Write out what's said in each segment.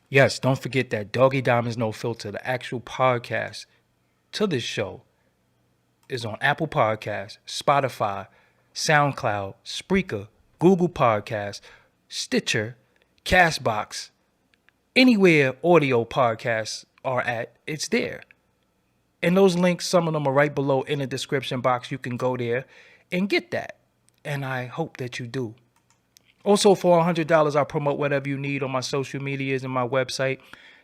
Yes, don't forget that Doggy Diamonds No Filter, the actual podcast to this show, is on Apple Podcasts, Spotify, SoundCloud, Spreaker, Google Podcasts, Stitcher, Castbox, anywhere audio podcasts are at, it's there. And those links, some of them are right below in the description box. You can go there and get that. And I hope that you do. Also, for $100, I'll promote whatever you need on my social medias and my website.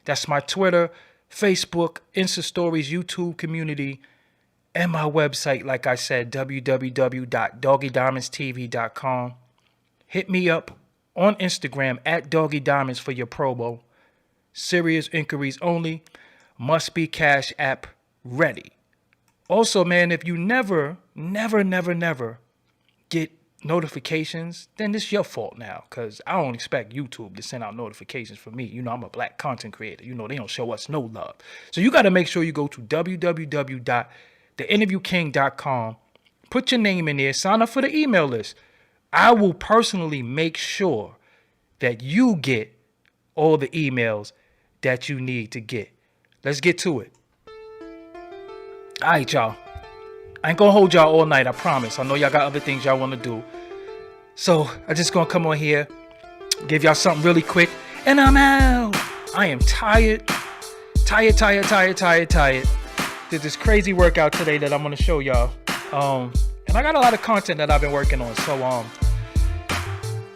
That's my Twitter, Facebook, Insta Stories, YouTube community, and my website, like I said, www.doggydiamondstv.com. Hit me up on Instagram at Doggy Diamonds for your promo. Serious inquiries only. Must be Cash App ready. Also, man, if you never get notifications, then it's your fault now, because I don't expect YouTube to send out notifications for me. You know, I'm a black content creator. You know, they don't show us no love. So you got to make sure you go to www.theinterviewking.com, put your name in there, sign up for the email list. I will personally make sure that you get all the emails that you need to get. Let's get to it. All right, y'all. I ain't gonna hold y'all all night, I promise. I know y'all got other things y'all want to do. So I just gonna come on here, give y'all something really quick, and I'm out. I am tired. Did this crazy workout today that I'm gonna show y'all. And I got a lot of content that I've been working on. So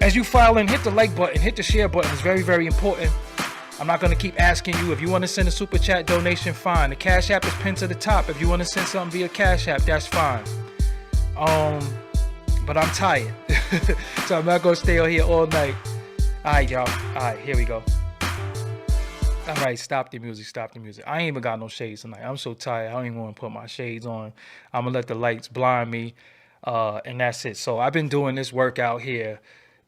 as you file in, hit the like button, hit the share button. It's very, very important. I'm not going to keep asking you. If you want to send a super chat donation, fine. The Cash App is pinned to the top. If you want to send something via Cash App, that's fine. But I'm tired. So I'm not going to stay on here all night. All right, y'all. All right, here we go. All right, stop the music. I ain't even got no shades tonight. I'm so tired. I don't even want to put my shades on. I'm going to let the lights blind me. And that's it. So I've been doing this workout here.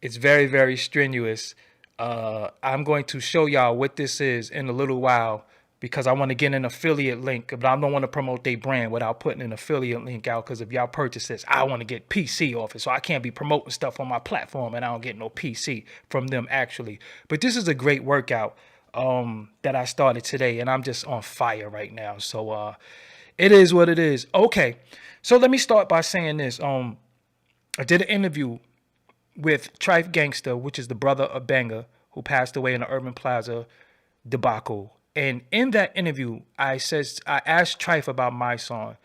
It's very, very strenuous. I'm going to show y'all what this is in a little while, because I want to get an affiliate link, but I don't want to promote their brand without putting an affiliate link out, because if y'all purchase this, I want to get PC off it, so I can't be promoting stuff on my platform and I don't get no PC from them actually. But this is a great workout that I started today, and I'm just on fire right now. So it is what it is. Okay, so let me start by saying this. I did an interview with Trife Gangsta, which is the brother of Banger, who passed away in the Urban Plaza debacle. And in that interview, I asked Trife about Mysonne.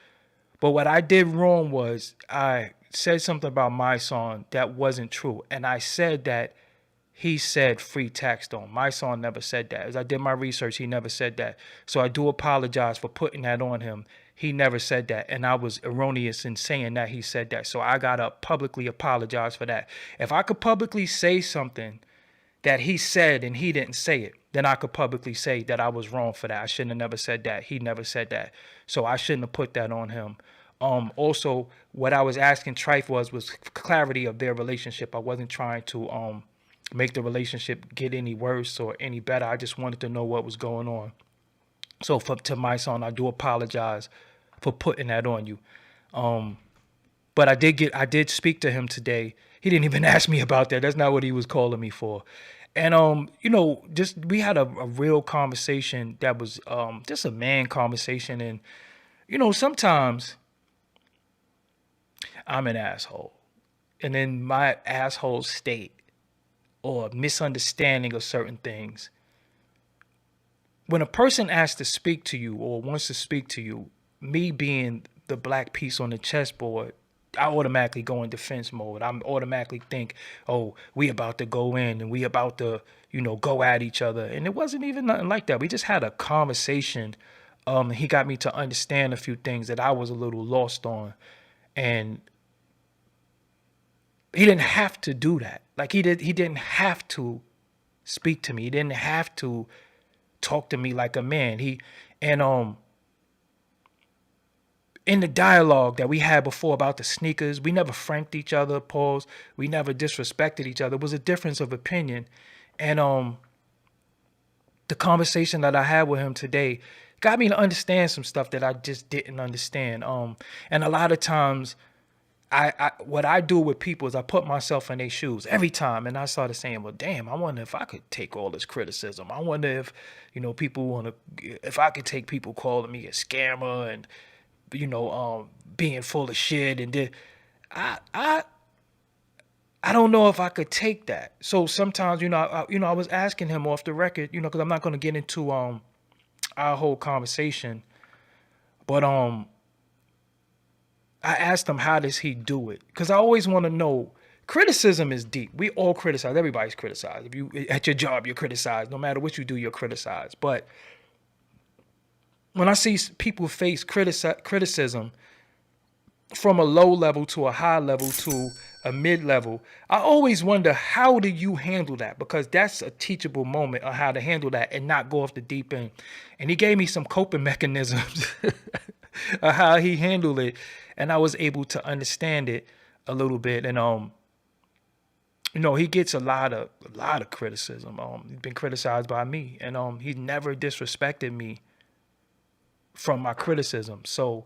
But what I did wrong was I said something about Mysonne that wasn't true. And I said that he said free Taxstone. Mysonne never said that. As I did my research, he never said that. So I do apologize for putting that on him. He never said that, and I was erroneous in saying that he said that. So I got to publicly apologize for that. If I could publicly say something that he said and he didn't say it, then I could publicly say that I was wrong for that. I shouldn't have never said that. He never said that. So I shouldn't have put that on him. Also, what I was asking Trife was clarity of their relationship. I wasn't trying to make the relationship get any worse or any better. I just wanted to know what was going on. So to Mysonne, I do apologize for putting that on you. But I did speak to him today. He didn't even ask me about that. That's not what he was calling me for. And just we had a real conversation that was just a man conversation. And sometimes I'm an asshole. And in my asshole state or misunderstanding of certain things, when a person asks to speak to you or wants to speak to you, me being the black piece on the chessboard, I automatically go in defense mode. I automatically think, oh, we about to go in and we about to, go at each other. And it wasn't even nothing like that. We just had a conversation. He got me to understand a few things that I was a little lost on. And he didn't have to do that. Like he didn't have to speak to me. He didn't have to talk to me like a man. In the dialogue that we had before about the sneakers, we never franked each other, pause. We never disrespected each other. It was a difference of opinion. And the conversation that I had with him today got me to understand some stuff that I just didn't understand. And a lot of times what I do with people is I put myself in their shoes every time, and I started saying, well, damn, I wonder if I could take all this criticism. I wonder if, people if I could take people calling me a scammer and, being full of shit, and then I don't know if I could take that. So sometimes, I was asking him off the record, because I'm not going to get into our whole conversation, but I asked him, how does he do it? Because I always want to know. Criticism is deep. We all criticize. Everybody's criticized. If you at your job, you're criticized. No matter what you do, you're criticized. But when I see people face criticism from a low level to a high level to a mid level, I always wonder, how do you handle that? Because that's a teachable moment on how to handle that and not go off the deep end. And he gave me some coping mechanisms of how he handled it, and I was able to understand it a little bit. And he gets a lot of criticism. He's been criticized by me, and he never disrespected me from my criticism. So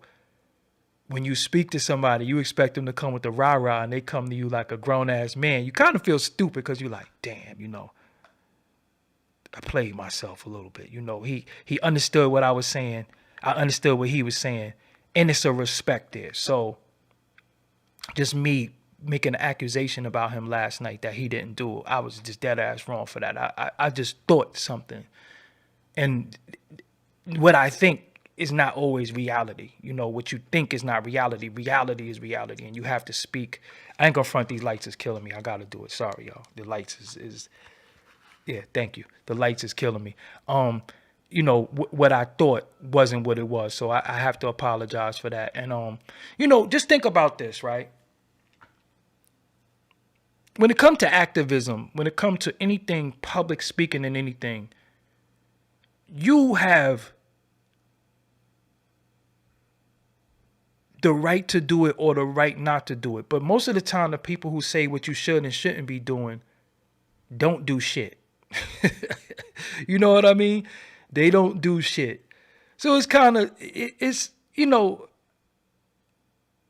when you speak to somebody, you expect them to come with the rah-rah, and they come to you like a grown-ass man. You kind of feel stupid because you're like, damn, I played myself a little bit. He understood what I was saying. I understood what he was saying. And it's a respect there. So just me making an accusation about him last night that he didn't do it, I was just dead ass wrong for that. I just thought something. And what I think is not always reality. What you think is not reality. Reality is reality, and you have to speak. I ain't gonna front, these lights is killing me. I gotta do it. Sorry, y'all. The lights is yeah, thank you. The lights is killing me. What I thought wasn't what it was, so I have to apologize for that. And just think about this, right? When it comes to activism, when it comes to anything, public speaking and anything, you have the right to do it or the right not to do it. But most of the time, the people who say what you should and shouldn't be doing don't do shit. You know what I mean? They don't do shit. So it's kind of,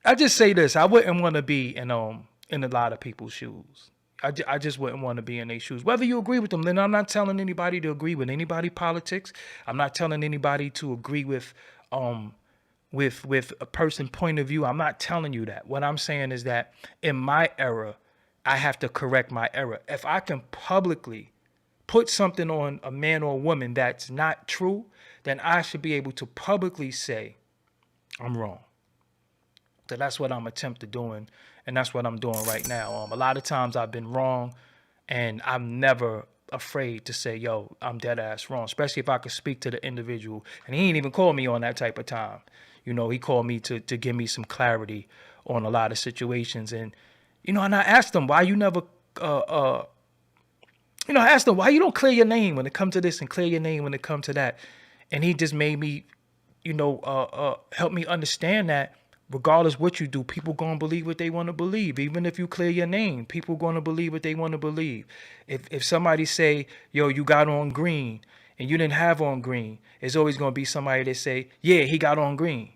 I just say this. I wouldn't want to be in a lot of people's shoes. I just wouldn't want to be in their shoes. Whether you agree with them, then I'm not telling anybody to agree with anybody politics. I'm not telling anybody to agree with a person's point of view. I'm not telling you that. What I'm saying is that in my era, I have to correct my error. If I can publicly put something on a man or a woman that's not true, then I should be able to publicly say I'm wrong. So that's what I'm attempting doing, and that's what I'm doing right now. A lot of times I've been wrong, and I'm never afraid to say, yo, I'm dead ass wrong, especially if I could speak to the individual. And he ain't even called me on that type of time. He called me to give me some clarity on a lot of situations. And, and I asked him, why you never, I asked him, why you don't clear your name when it comes to this and clear your name when it comes to that? And he just made me, help me understand that regardless what you do, people going to believe what they want to believe. Even if you clear your name, people going to believe what they want to believe. If somebody say, yo, you got on green and you didn't have on green, it's always going to be somebody that say, yeah, he got on green.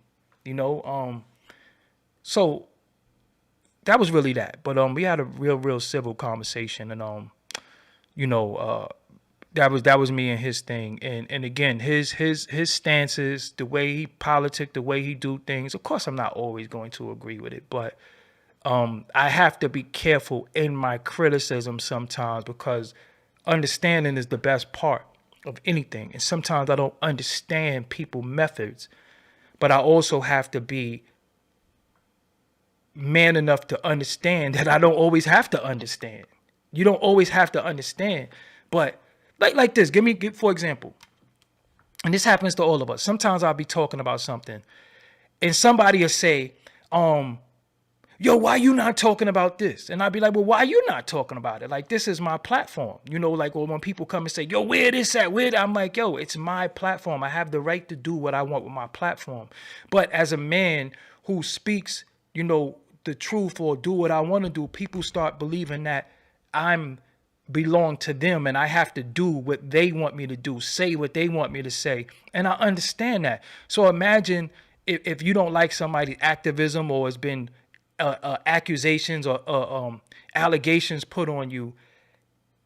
So that was really that. But we had a real civil conversation, and that was me and his thing. And again, his stances, the way he politic, the way he do things. Of course, I'm not always going to agree with it, but I have to be careful in my criticism sometimes, because understanding is the best part of anything. And sometimes I don't understand people's methods, but I also have to be man enough to understand that I don't always have to understand. You don't always have to understand. But like this, for example, and this happens to all of us. Sometimes I'll be talking about something and somebody will say, yo, why you not talking about this? And I'd be like, well, why you not talking about it? Like, this is my platform. Or when people come and say, yo, where this at? I'm like, yo, it's my platform. I have the right to do what I want with my platform. But as a man who speaks, the truth or do what I want to do, people start believing that I'm belong to them and I have to do what they want me to do, say what they want me to say. And I understand that. So imagine if you don't like somebody's activism or has been accusations or allegations put on you,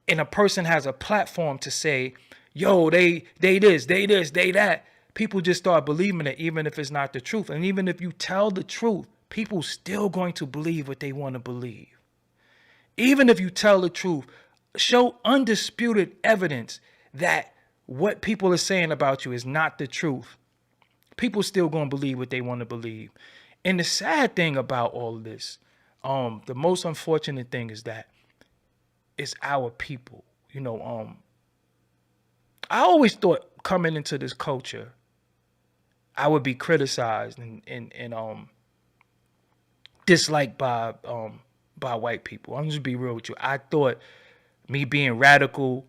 and a person has a platform to say, yo, they this, they that, people just start believing it, even if it's not the truth. And even if you tell the truth, people still going to believe what they want to believe. Even if you tell the truth, show undisputed evidence that what people are saying about you is not the truth, people still going to believe what they want to believe. And the sad thing about all of this, the most unfortunate thing is that it's our people. I always thought coming into this culture, I would be criticized and disliked by white people. I'm just be real with you. I thought me being radical,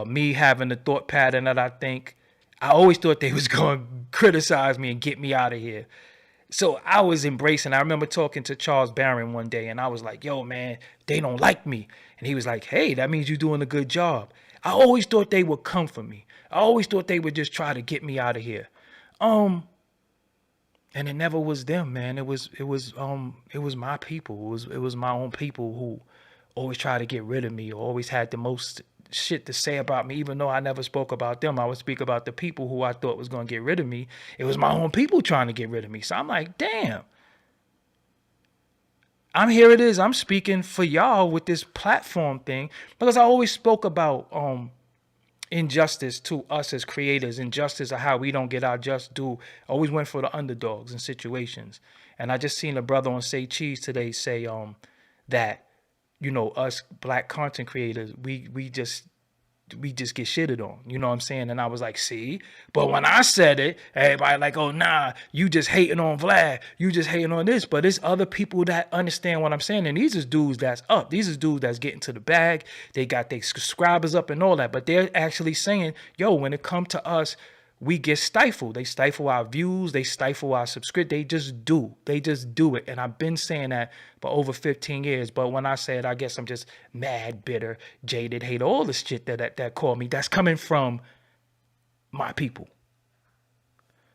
me having the thought pattern that I think, I always thought they was going to criticize me and get me out of here. So I was embracing. I remember talking to Charles Barron one day, and I was like, yo, man, they don't like me. And he was like, hey, that means you're doing a good job. I always thought they would come for me. I always thought they would just try to get me out of here. And it never was them, man. It was my people. It was my own people who always tried to get rid of me, or always had the most shit to say about me, even though I never spoke about them. I would speak about the people who I thought was going to get rid of me. It was my own people trying to get rid of me. So I'm like, damn. Here it is. I'm speaking for y'all with this platform thing, because I always spoke about injustice to us as creators, injustice of how we don't get our just due. Always went for the underdogs in situations. And I just seen a brother on Say Cheese today say that, us black content creators, we just get shitted on. You know what I'm saying? And I was like, see? But when I said it, everybody like, oh, nah, you just hating on Vlad. You just hating on this. But there's other people that understand what I'm saying. And these is dudes that's up. These is dudes that's getting to the bag. They got their subscribers up and all that. But they're actually saying, yo, when it comes to us, we get stifled. They stifle our views. They stifle our subscription. They just do. They just do it. And I've been saying that for over 15 years. But when I say it, I guess I'm just mad, bitter, jaded, hate, all the shit that call me. That's coming from my people.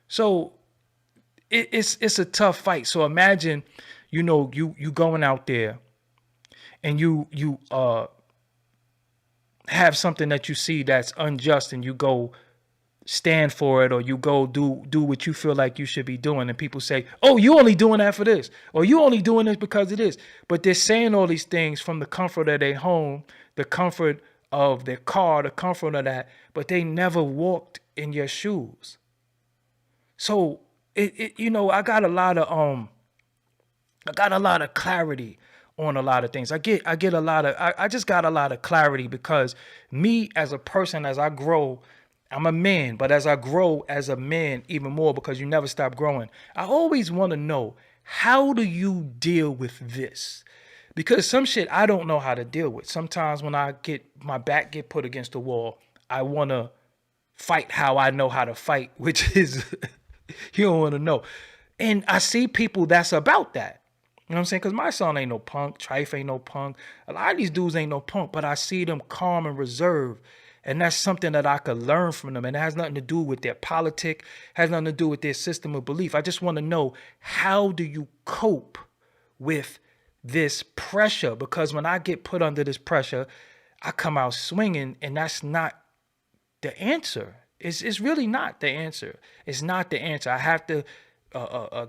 So it's a tough fight. So imagine, you going out there and you have something that you see that's unjust, and you go stand for it, or you go do what you feel like you should be doing, and people say, oh, you only doing that for this, or you only doing this because it is. But they're saying all these things from the comfort of their home, the comfort of their car, the comfort of that, but they never walked in your shoes. So I got a lot of clarity on a lot of things. I just got a lot of clarity, because me as a person, as I grow, I'm a man, but as I grow as a man even more, because you never stop growing, I always want to know, how do you deal with this? Because some shit I don't know how to deal with. Sometimes when my back get put against the wall, I want to fight how I know how to fight, which is, you don't want to know. And I see people that's about that. You know what I'm saying? Because Mysonne ain't no punk. Trife ain't no punk. A lot of these dudes ain't no punk, but I see them calm and reserved. And that's something that I could learn from them. And it has nothing to do with their politic, has nothing to do with their system of belief. I just want to know, how do you cope with this pressure? Because when I get put under this pressure, I come out swinging, and that's not the answer. It's really not the answer. It's not the answer. I have to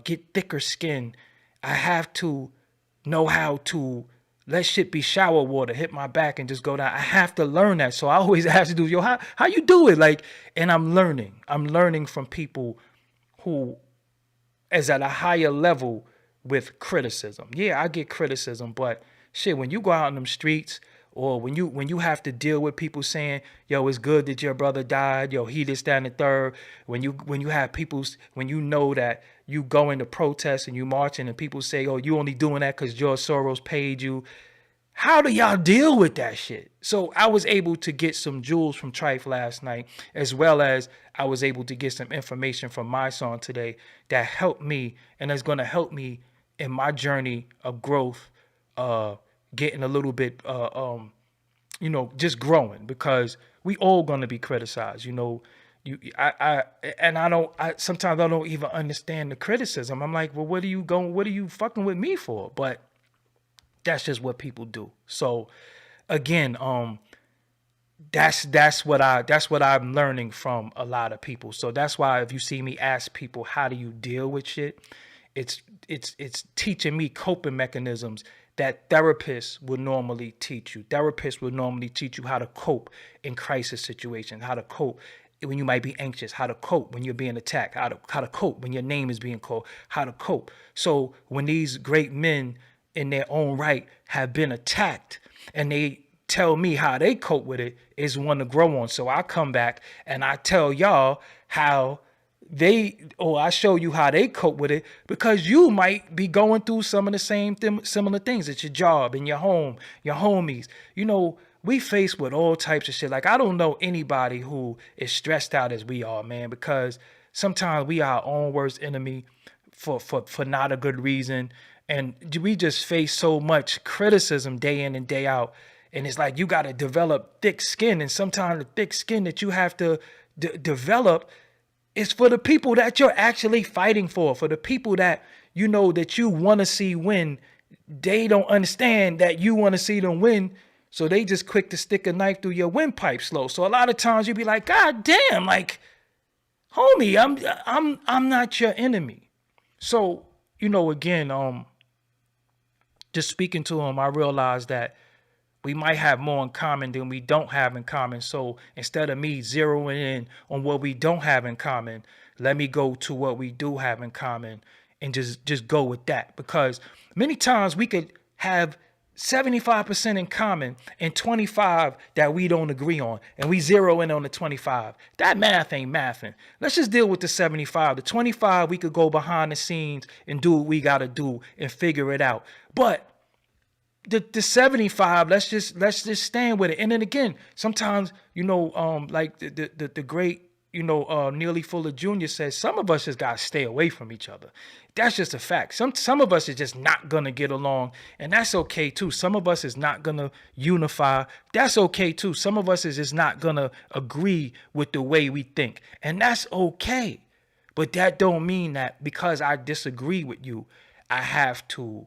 get thicker skin. I have to know how to let shit be shower water, hit my back and just go down. I have to learn that. So I always ask to do, yo, how you do it? And I'm learning from people who is at a higher level with criticism. Yeah, I get criticism, but shit, when you go out in them streets, or when you have to deal with people saying, yo, it's good that your brother died, yo, he this, that, and the third, when you have people, when you know that you go into protests and you marching and people say, oh, you only doing that because George Soros paid you. How do y'all deal with that shit? So I was able to get some jewels from Trife last night, as well as I was able to get some information from Mysonne today that helped me, and that's going to help me in my journey of growth, getting a little bit, just growing, because we all going to be criticized. Sometimes I don't even understand the criticism. I'm like, well, what are you fucking with me for? But that's just what people do. So again, that's what I'm learning from a lot of people. So that's why if you see me ask people, how do you deal with shit? It's teaching me coping mechanisms that therapists would normally teach you. Therapists would normally teach you how to cope in crisis situations, how to cope when you might be anxious, how to cope when you're being attacked, how to cope when your name is being called, how to cope. So when these great men in their own right have been attacked and they tell me how they cope with it is one to grow on. So I come back and I tell y'all how I show you how they cope with it, because you might be going through some of the similar things at your job, in your home, your homies. We faced with all types of shit. Like, I don't know anybody who is stressed out as we are, man, because sometimes we are our own worst enemy for not a good reason. And we just face so much criticism day in and day out. And it's like you got to develop thick skin. And sometimes the thick skin that you have to develop is for the people that you're actually fighting for the people that that you want to see win. They don't understand that you want to see them win. So they just quick to stick a knife through your windpipe slow. So a lot of times you be like, God damn, like, homie, I'm not your enemy. So, again, just speaking to him, I realized that we might have more in common than we don't have in common. So instead of me zeroing in on what we don't have in common, let me go to what we do have in common and just go with that. Because many times we could have 75% in common and 25 that we don't agree on, and we zero in on the 25. That math ain't mathing. Let's just deal with the 75. The 25, we could go behind the scenes and do what we got to do and figure it out. But the 75, let's just stand with it. And then again, sometimes, like the great, Nearly Fuller Jr. says, some of us just gotta stay away from each other. That's just a fact. Some of us is just not gonna get along, and that's okay too. Some of us is not gonna unify. That's okay too. Some of us is just not gonna agree with the way we think, and that's okay. But that don't mean that because I disagree with you, I have to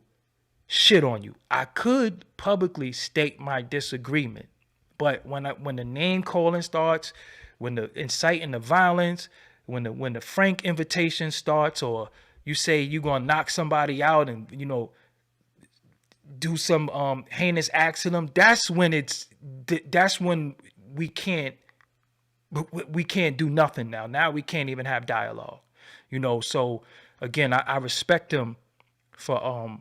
shit on you. I could publicly state my disagreement, but when the name calling starts, when the inciting the violence, when the frank invitation starts, or you say you're gonna knock somebody out and do some heinous acts to them, that's when we can't do nothing now. Now we can't even have dialogue. So again, I respect him for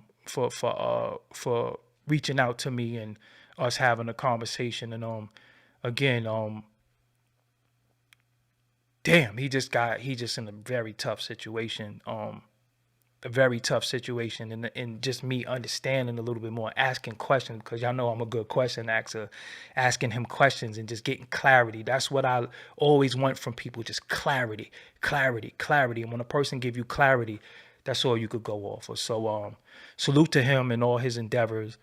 reaching out to me and us having a conversation. And again, damn, he just in a very tough situation. And just me understanding a little bit more, asking questions, because y'all know I'm a good question asker, asking him questions and just getting clarity. That's what I always want from people, just clarity. And when a person give you clarity, that's all you could go off of. So salute to him and all his endeavors.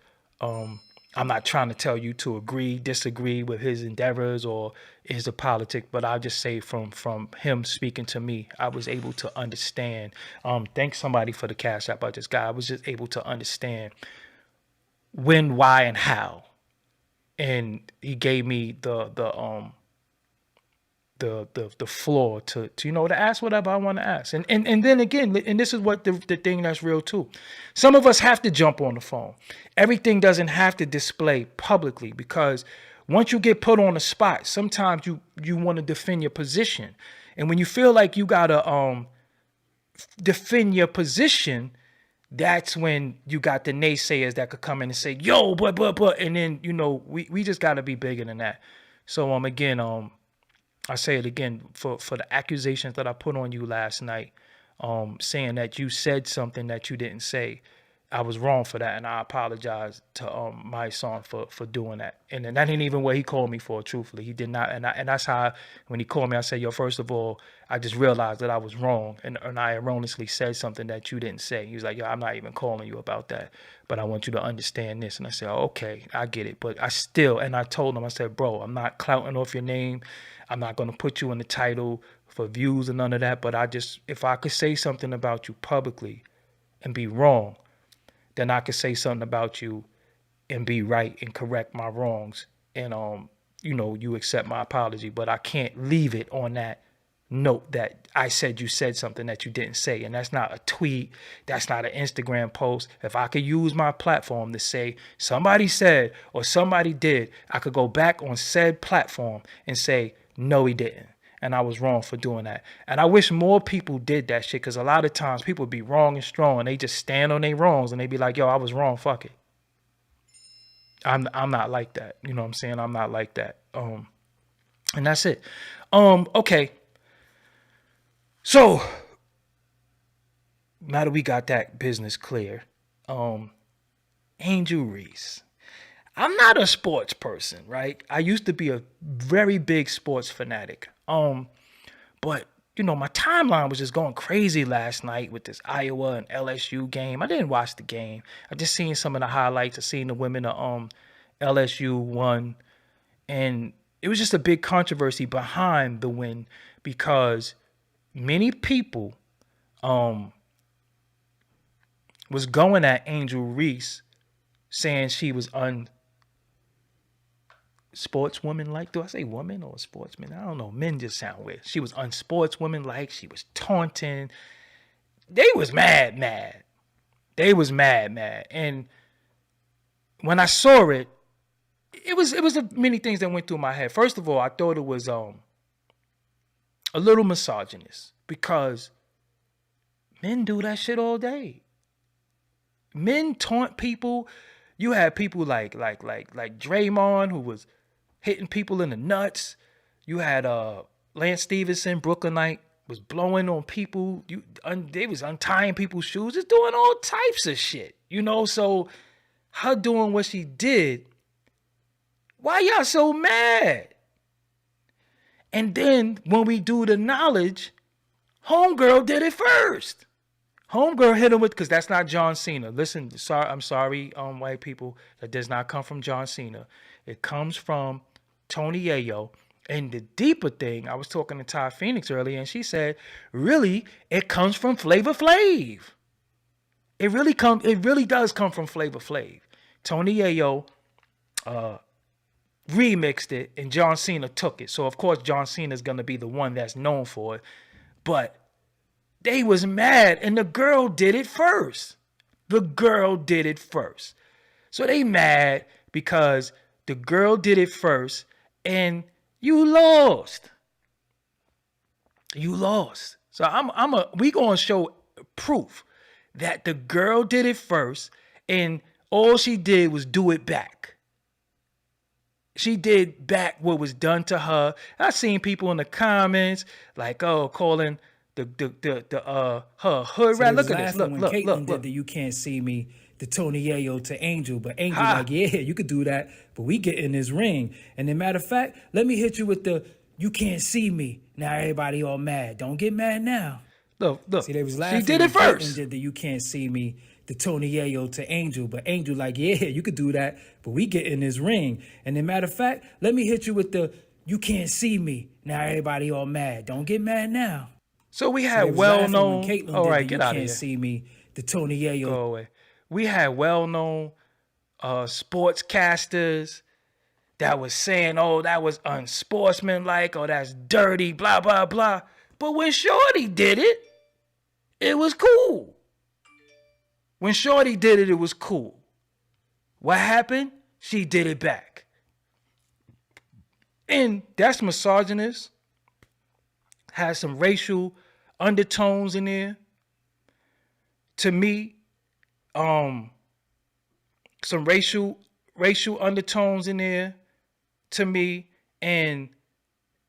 I'm not trying to tell you to disagree with his endeavors or his politics, but I'll just say from him speaking to me, I was able to understand. Thanks somebody for the cash app I just got. I was just able to understand when, why, and how. And he gave me the floor to ask whatever I want to ask. And then again, and this is what the thing that's real too. Some of us have to jump on the phone. Everything doesn't have to display publicly, because once you get put on the spot, sometimes you want to defend your position. And when you feel like you gotta defend your position, that's when you got the naysayers that could come in and say, yo, but, and then, we just gotta be bigger than that. So again, I say it again, for the accusations that I put on you last night, saying that you said something that you didn't say. I was wrong for that, and I apologize to Mysonne for doing that. And then that ain't even what he called me for. Truthfully, he did not. And that's how when he called me, I said, "Yo, first of all, I just realized that I was wrong, and I erroneously said something that you didn't say." He was like, "Yo, I'm not even calling you about that, but I want you to understand this." And I said, oh, "Okay, I get it." But I still, and I told him, I said, "Bro, I'm not clouting off your name. I'm not gonna put you in the title for views and none of that. But if I could say something about you publicly and be wrong, then I could say something about you and be right and correct my wrongs. And you accept my apology, but I can't leave it on that note that I said you said something that you didn't say." And that's not a tweet, that's not an Instagram post. If I could use my platform to say somebody said or somebody did, I could go back on said platform and say, no, he didn't. And I was wrong for doing that. And I wish more people did that shit, because a lot of times people be wrong and strong and they just stand on their wrongs and they be like, yo, I was wrong, fuck it. I'm not like that. You know what I'm saying? I'm not like that. And that's it. Okay. So now that we got that business clear, Angel Reese. I'm not a sports person, right? I used to be a very big sports fanatic. But my timeline was just going crazy last night with this Iowa and LSU game. I didn't watch the game. I just seen some of the highlights. I seen the women of LSU won, and it was just a big controversy behind the win, because many people was going at Angel Reese, saying she was unsportswoman-like. Do I say woman or sportsman? I don't know. Men just sound weird. She was unsportswoman-like. She was taunting. They was mad. They was mad. And when I saw it, it was many things that went through my head. First of all, I thought it was a little misogynist, because men do that shit all day. Men taunt people. You had people like Draymond, who was hitting people in the nuts. You had Lance Stevenson, Brooklynite, was blowing on people. They was untying people's shoes, just doing all types of shit. So her doing what she did, why y'all so mad? And then when we do the knowledge, homegirl did it first. Homegirl hit him with, because that's not John Cena. Listen, I'm sorry, white people, that does not come from John Cena. It comes from Tony Yayo. And the deeper thing, I was talking to Ty Phoenix earlier, and she said, really, it comes from Flavor Flav. It really does come from Flavor Flav. Tony Yayo remixed it, and John Cena took it. So of course John Cena is gonna be the one that's known for it. But they was mad, and the girl did it first. So they mad because the girl did it first, and you lost. So we gonna show proof that the girl did it first, and all she did was do it back. She did back what was done to her. I seen people in the comments like, calling her hood rat. Look at this. Look. Did the "You Can't See Me," the Tony Yayo to Angel, but Angel like, yeah, you could do that, but we get in this ring. And then matter of fact, let me hit you with the "You Can't See Me." Now everybody all mad. Don't get mad now. Look. See, they was laughing. She did it first. Did the "You Can't See Me," the Tony Yayo to Angel, but Angel like, yeah, you could do that, but we get in this ring. And then matter of fact, let me hit you with the "You Can't See Me." Now everybody all mad. Don't get mad now. So we had well-known. All right, get out of here. You Can't See Me, the Tony Yayo. Go away. We had well-known sportscasters that was saying, "Oh, that was unsportsmanlike," or "That's dirty," blah blah blah. But when Shorty did it, it was cool. When Shorty did it, it was cool. What happened? She did it back. And that's misogynist. Has some racial undertones in there. To me, some racial undertones in there to me. And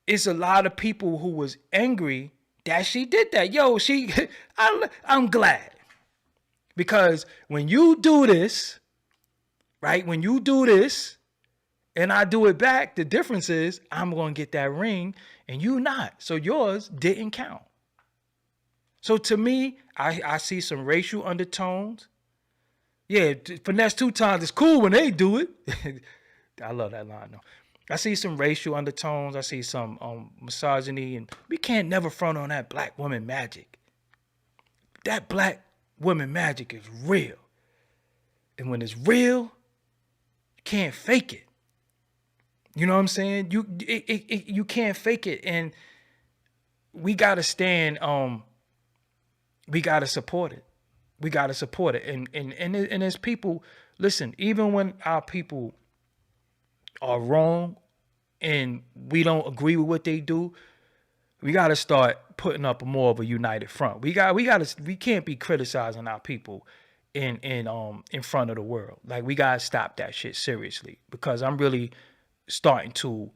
it's a lot of people who was angry that she did that. Yo, I'm glad. Because when you do this, right? When you do this and I do it back, the difference is I'm going to get that ring and you not. So yours didn't count. So to me, I see some racial undertones. Yeah, finesse 2 times is cool when they do it. I love that line though. I see some racial undertones. I see some misogyny, and we can't never front on that black woman magic. That black woman magic is real. And when it's real, you can't fake it. You know what I'm saying? You can't fake it. And we gotta stand, we gotta support it. We gotta support it. And as people, listen, even when our people are wrong and we don't agree with what they do, we got to start putting up more of a united front. We can't be criticizing our people in front of the world. Like, we got to stop that shit seriously, because I'm really starting to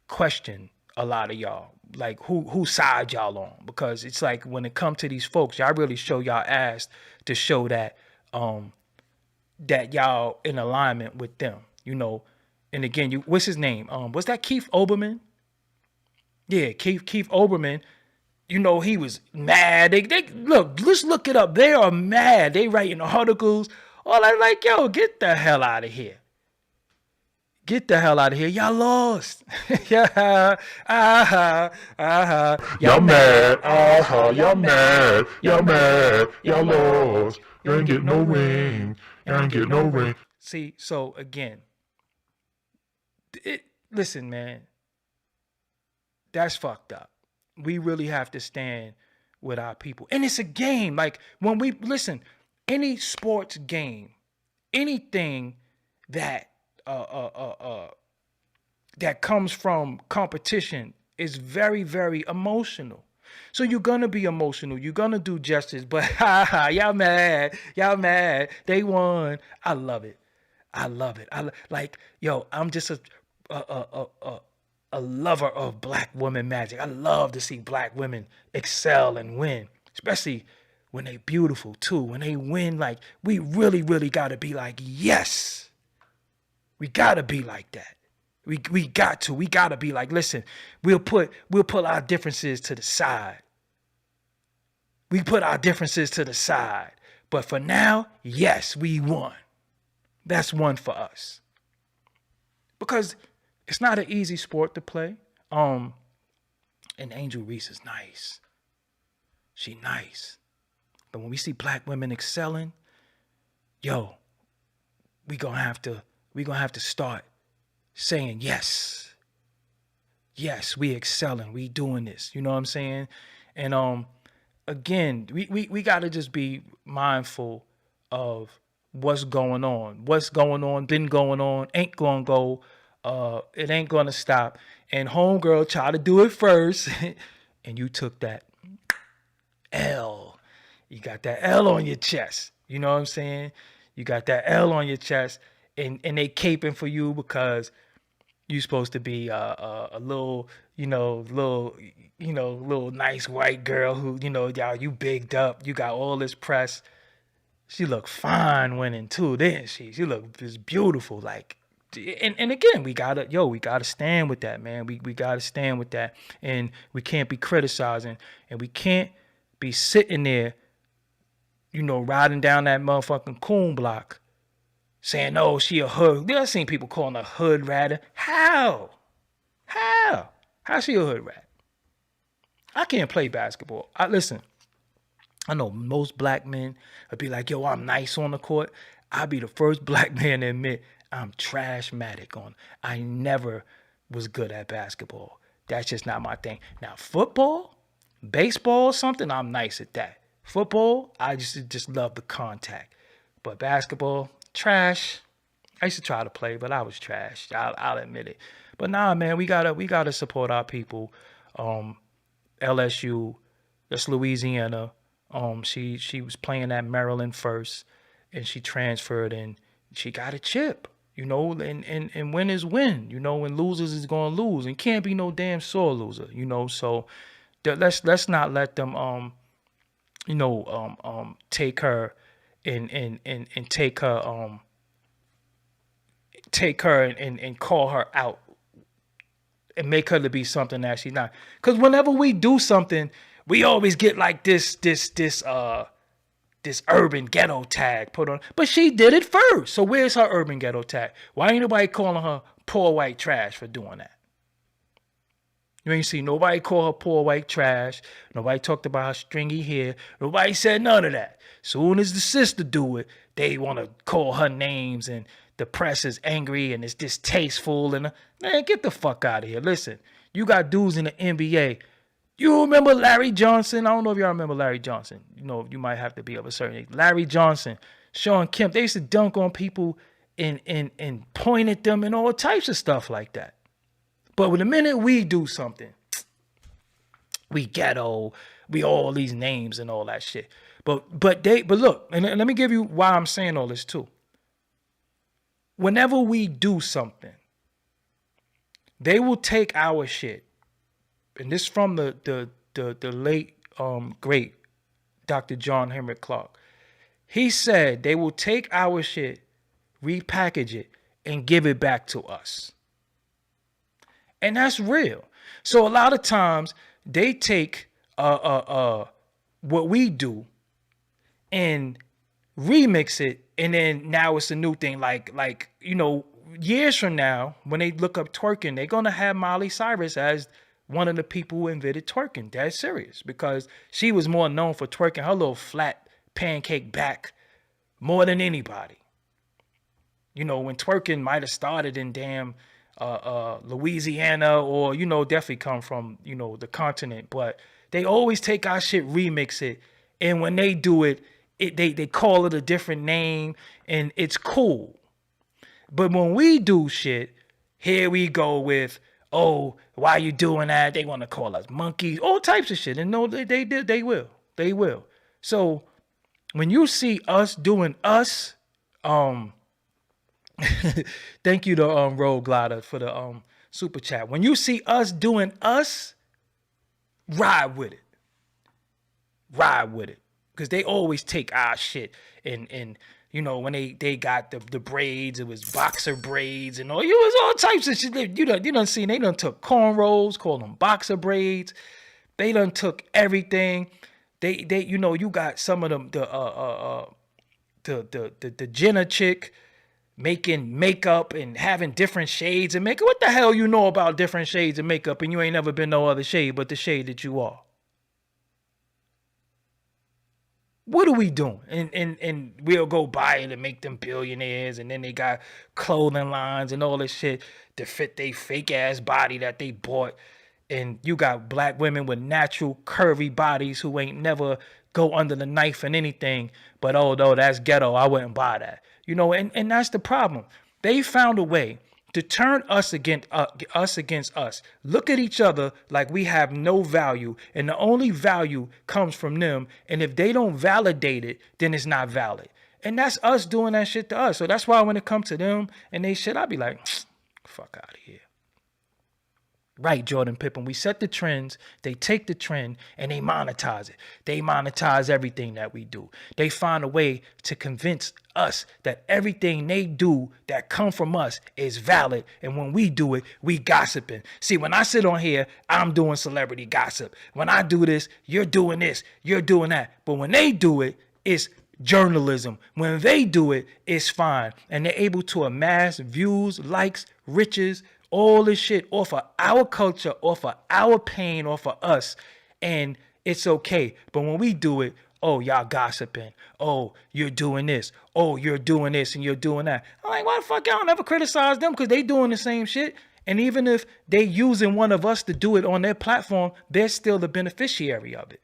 question a lot of y'all, like who side y'all on, because it's like when it comes to these folks, y'all really show y'all ass to show that that y'all in alignment with them, you know. And again, what's his name? Was that Keith Olbermann? Yeah, Keith Olbermann. You know, he was mad. They look, let's look it up. They are mad. They writing articles. All I like, yo, get the hell out of here. Get the hell out of here. Y'all lost. Yeah. Y'all mad. Y'all mad. Y'all mad. Y'all lost. You ain't get no ring. You ain't get no ring. See, so again, listen, man, that's fucked up. We really have to stand with our people. And it's a game. Like, when we, listen, any sports game, anything that that comes from competition is very, very emotional. So you're gonna be emotional. You're gonna do justice, but y'all mad. Y'all mad. They won. I love it. I love it. Like, yo, I'm just a lover of black woman magic. I love to see black women excel and win, especially when they beautiful too. When they win, like, we really, really gotta be like, yes. We gotta be like that. We gotta be like, listen, we'll put our differences to the side. We put our differences to the side. But for now, yes, we won. That's one for us. Because it's not an easy sport to play. And Angel Reese is nice. She nice. But when we see black women excelling, yo, we gonna have to start saying yes. Yes, we excelling. We doing this. You know what I'm saying? And again, we gotta just be mindful of what's going on. What's going on, been going on, ain't gonna go. It ain't gonna stop. And homegirl tried to do it first, and you took that L. You got that L on your chest. You know what I'm saying? You got that L on your chest, and they caping for you because you supposed to be a little, little nice white girl who, y'all, you bigged up. You got all this press. She looked fine winning too, didn't she? She looked just beautiful, like. And again, we gotta stand with that, man. We gotta stand with that, and we can't be criticizing, and we can't be sitting there, riding down that motherfucking coon block, saying, "Oh, she a hood." I've seen people calling her hood rat. How she a hood rat? I can't play basketball. Listen. I know most black men would be like, "Yo, I'm nice on the court." I'll be the first black man to admit I'm trash-matic on. I never was good at basketball. That's just not my thing. Now, football, baseball, something, I'm nice at that. Football, I just love the contact. But basketball, trash. I used to try to play, but I was trash. I'll admit it. But nah, man, we gotta support our people. LSU, that's Louisiana. She was playing at Maryland first, and she transferred, and she got a chip. And win is win, and losers is gonna lose, and can't be no damn sore loser, so let's not let them take her and take her and call her out and make her to be something that she's not. Because whenever we do something, we always get like this urban ghetto tag put on. But she did it first. So where's her urban ghetto tag? Why ain't nobody calling her poor white trash for doing that? You ain't see nobody call her poor white trash. Nobody talked about her stringy hair. Nobody said none of that. Soon as the sister do it, they want to call her names, and the press is angry and it's distasteful. And man, get the fuck out of here. Listen, you got dudes in the NBA. You remember Larry Johnson? I don't know if y'all remember Larry Johnson. You know, you might have to be of a certain age. Larry Johnson, Sean Kemp, they used to dunk on people and point at them and all types of stuff like that. But the minute we do something, we ghetto, we all these names and all that shit. But look, and let me give you why I'm saying all this too. Whenever we do something, they will take our shit. And this from the late great Dr. John Henrik Clarke. He said they will take our shit, repackage it, and give it back to us. And that's real. So a lot of times they take what we do and remix it, and then now it's a new thing. Like you know, years from now, when they look up twerking, they're gonna have Miley Cyrus as one of the people who invented twerking. That's serious, because she was more known for twerking her little flat pancake back more than anybody. You know, when twerking might have started in damn Louisiana, or, you know, definitely come from, you know, the continent, but they always take our shit, remix it, and when they do it, they call it a different name, and it's cool. But when we do shit, here we go with, oh, why you doing that? They want to call us monkeys, all types of shit. And no, they will. So when you see us doing us, thank you to Road Glider for the super chat. When you see us doing us, ride with it. Because they always take our shit and you know, when they got the braids, it was boxer braids and all. It was all types of shit. You done seen, they done took cornrows, called them boxer braids. They done took everything. They you know, you got some of them, the Jenna chick making makeup and having different shades of makeup. What the hell you know about different shades of makeup, and you ain't never been no other shade but the shade that you are? What are we doing? And we'll go buy it and make them billionaires, and then they got clothing lines and all this shit to fit they fake ass body that they bought. And you got black women with natural curvy bodies who ain't never go under the knife and anything, but oh no, that's ghetto, I wouldn't buy that. You know, and that's the problem. They found a way to turn us against us. Look at each other like we have no value, and the only value comes from them. And if they don't validate it, then it's not valid. And that's us doing that shit to us. So that's why when it comes to them and they shit, I be like, fuck out of here. Right, Jordan Pippen. We set the trends, they take the trend, and they monetize it. They monetize everything that we do. They find a way to convince us that everything they do that come from us is valid, and when we do it, we gossiping. See, when I sit on here, I'm doing celebrity gossip. When I do this, you're doing this, you're doing that. But when they do it, it's journalism. When they do it, it's fine. And they're able to amass views, likes, riches, all this shit off of our culture, off of our pain, off of us, and it's okay. But when we do it, oh, y'all gossiping. Oh, you're doing this. Oh, you're doing this and you're doing that. I'm like, why the fuck y'all never criticize them? Because they doing the same shit. And even if they using one of us to do it on their platform, they're still the beneficiary of it.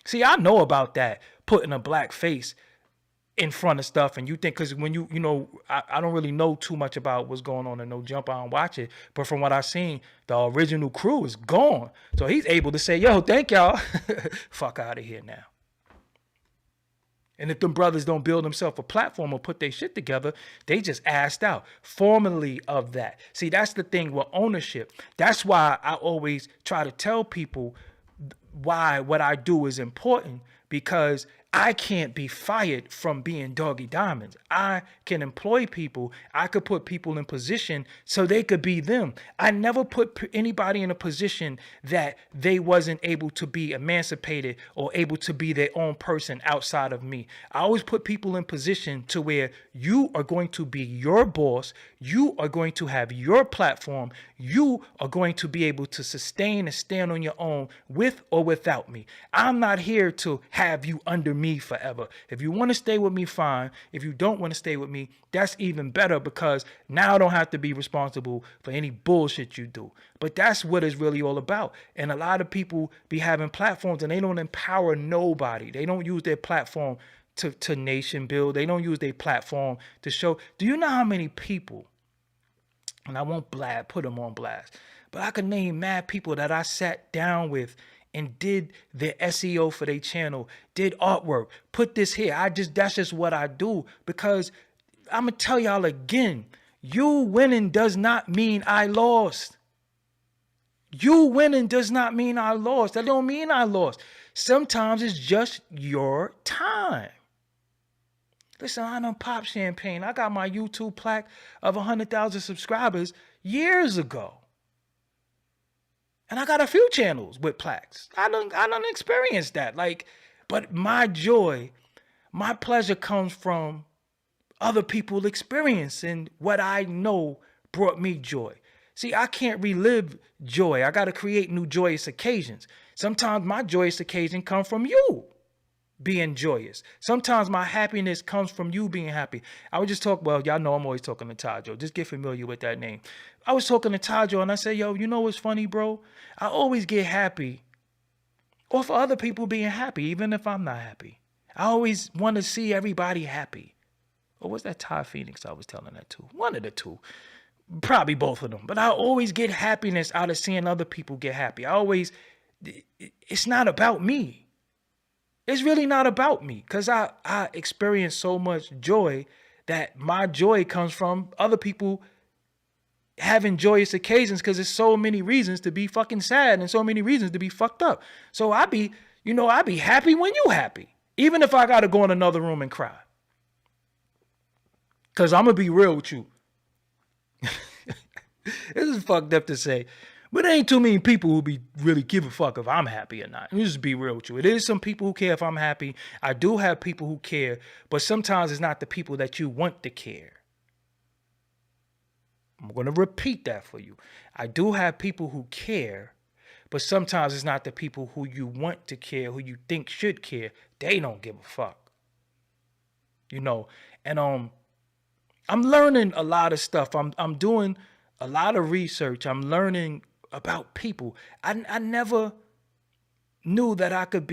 See, I know about that, putting a black face in front of stuff, and you think, because when you know, I don't really know too much about what's going on in No Jump, I don't watch it, but from what I've seen, the original crew is gone, so he's able to say, yo, thank y'all, fuck out of here now. And if them brothers don't build themselves a platform or put their shit together, they just assed out. Formerly of that. See, that's the thing with ownership. That's why I always try to tell people why what I do is important, because I can't be fired from being Doggy Diamonds. I can employ people. I could put people in position so they could be them. I never put anybody in a position that they wasn't able to be emancipated or able to be their own person outside of me. I always put people in position to where you are going to be your boss. You are going to have your platform. You are going to be able to sustain and stand on your own with or without me. I'm not here to have you under me forever. If you want to stay with me, fine. If you don't want to stay with me, that's even better, because now I don't have to be responsible for any bullshit you do. But that's what it's really all about. And a lot of people be having platforms and they don't empower nobody. They don't use their platform to nation build. They don't use their platform to show. Do you know how many people, and I won't put them on blast, but I could name mad people that I sat down with and did their SEO for their channel, did artwork, put this here. That's just what I do, because I'm gonna tell y'all again, you winning does not mean I lost. You winning does not mean I lost. That don't mean I lost. Sometimes it's just your time. Listen, I done pop champagne. I got my YouTube plaque of 100,000 subscribers years ago. And I got a few channels with plaques. I done experienced that. But my joy, my pleasure comes from other people experiencing what I know brought me joy. See, I can't relive joy. I got to create new joyous occasions. Sometimes my joyous occasion comes from you being joyous. Sometimes my happiness comes from you being happy. I would just talk, well, y'all know I'm always talking to Tajo. Just get familiar with that name. I was talking to Tajo and I said, yo, you know what's funny, bro? I always get happy off of other people being happy, even if I'm not happy. I always want to see everybody happy. Or was that Ty Phoenix I was telling that to? One of the two. Probably both of them. But I always get happiness out of seeing other people get happy. It's not about me. It's really not about me, because I experience so much joy that my joy comes from other people having joyous occasions, because there's so many reasons to be fucking sad and so many reasons to be fucked up. So I be happy when you happy, even if I got to go in another room and cry. Because I'm going to be real with you. This is fucked up to say, but there ain't too many people who be really give a fuck if I'm happy or not. Let me just be real with you. It is some people who care if I'm happy. I do have people who care, but sometimes it's not the people that you want to care. I'm going to repeat that for you. I do have people who care, but sometimes it's not the people who you want to care, who you think should care. They don't give a fuck. And I'm learning a lot of stuff. I'm doing a lot of research. I'm learning about people. I never knew that I could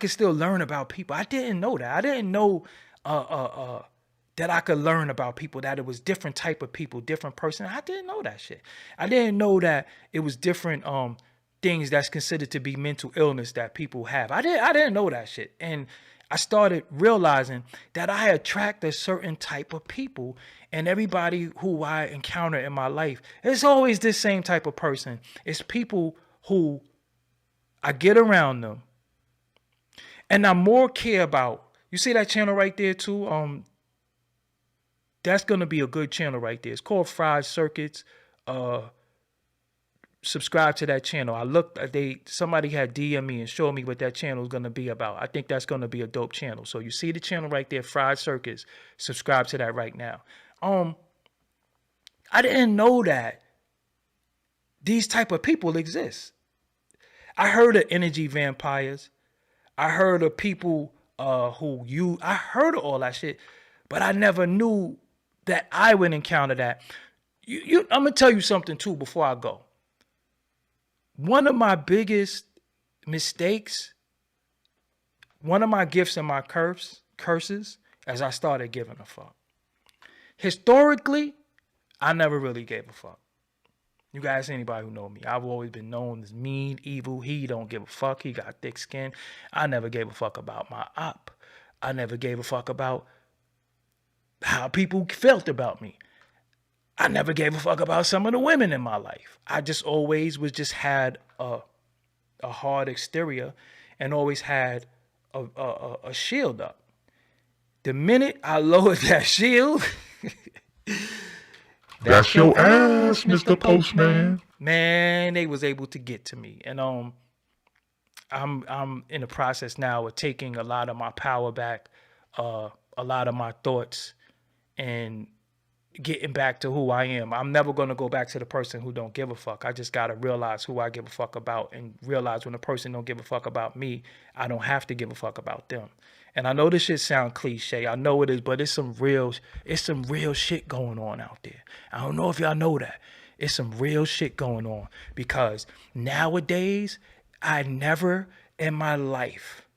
still learn about people. I didn't know that. I didn't know that I could learn about people, that it was different type of people, different person. I didn't know that shit. I didn't know that it was different things that's considered to be mental illness that people have. I didn't know that shit. And I started realizing that I attract a certain type of people, and everybody who I encounter in my life, it's always this same type of person. It's people who I get around them and I more care about. You see that channel right there too? That's going to be a good channel right there. It's called Fried Circuits. Subscribe to that channel. Somebody had DM me and showed me what that channel is going to be about. I think that's going to be a dope channel. So you see the channel right there, Fried Circus. Subscribe to that right now. I didn't know that these type of people exist. I heard of energy vampires. I heard of people I heard of all that shit, but I never knew that I would encounter that. I'm going to tell you something too before I go. One of my biggest mistakes, one of my gifts and my curses, as I started giving a fuck. Historically, I never really gave a fuck. You guys, anybody who know me, I've always been known as mean, evil. He don't give a fuck. He got thick skin. I never gave a fuck about my op. I never gave a fuck about how people felt about me. I never gave a fuck about some of the women in my life. I just always had a hard exterior, and always had a shield up. The minute I lowered that shield, That's your ass, Mr. Postman. man, they was able to get to me. And I'm in the process now of taking a lot of my power back, a lot of my thoughts, and getting back to who I am. I'm never going to go back to the person who don't give a fuck. I just got to realize who I give a fuck about, and realize when a person don't give a fuck about me, I don't have to give a fuck about them. And I know this shit sound cliche. I know it is, but it's some real shit going on out there. I don't know if y'all know that. It's some real shit going on, because nowadays, I never in my life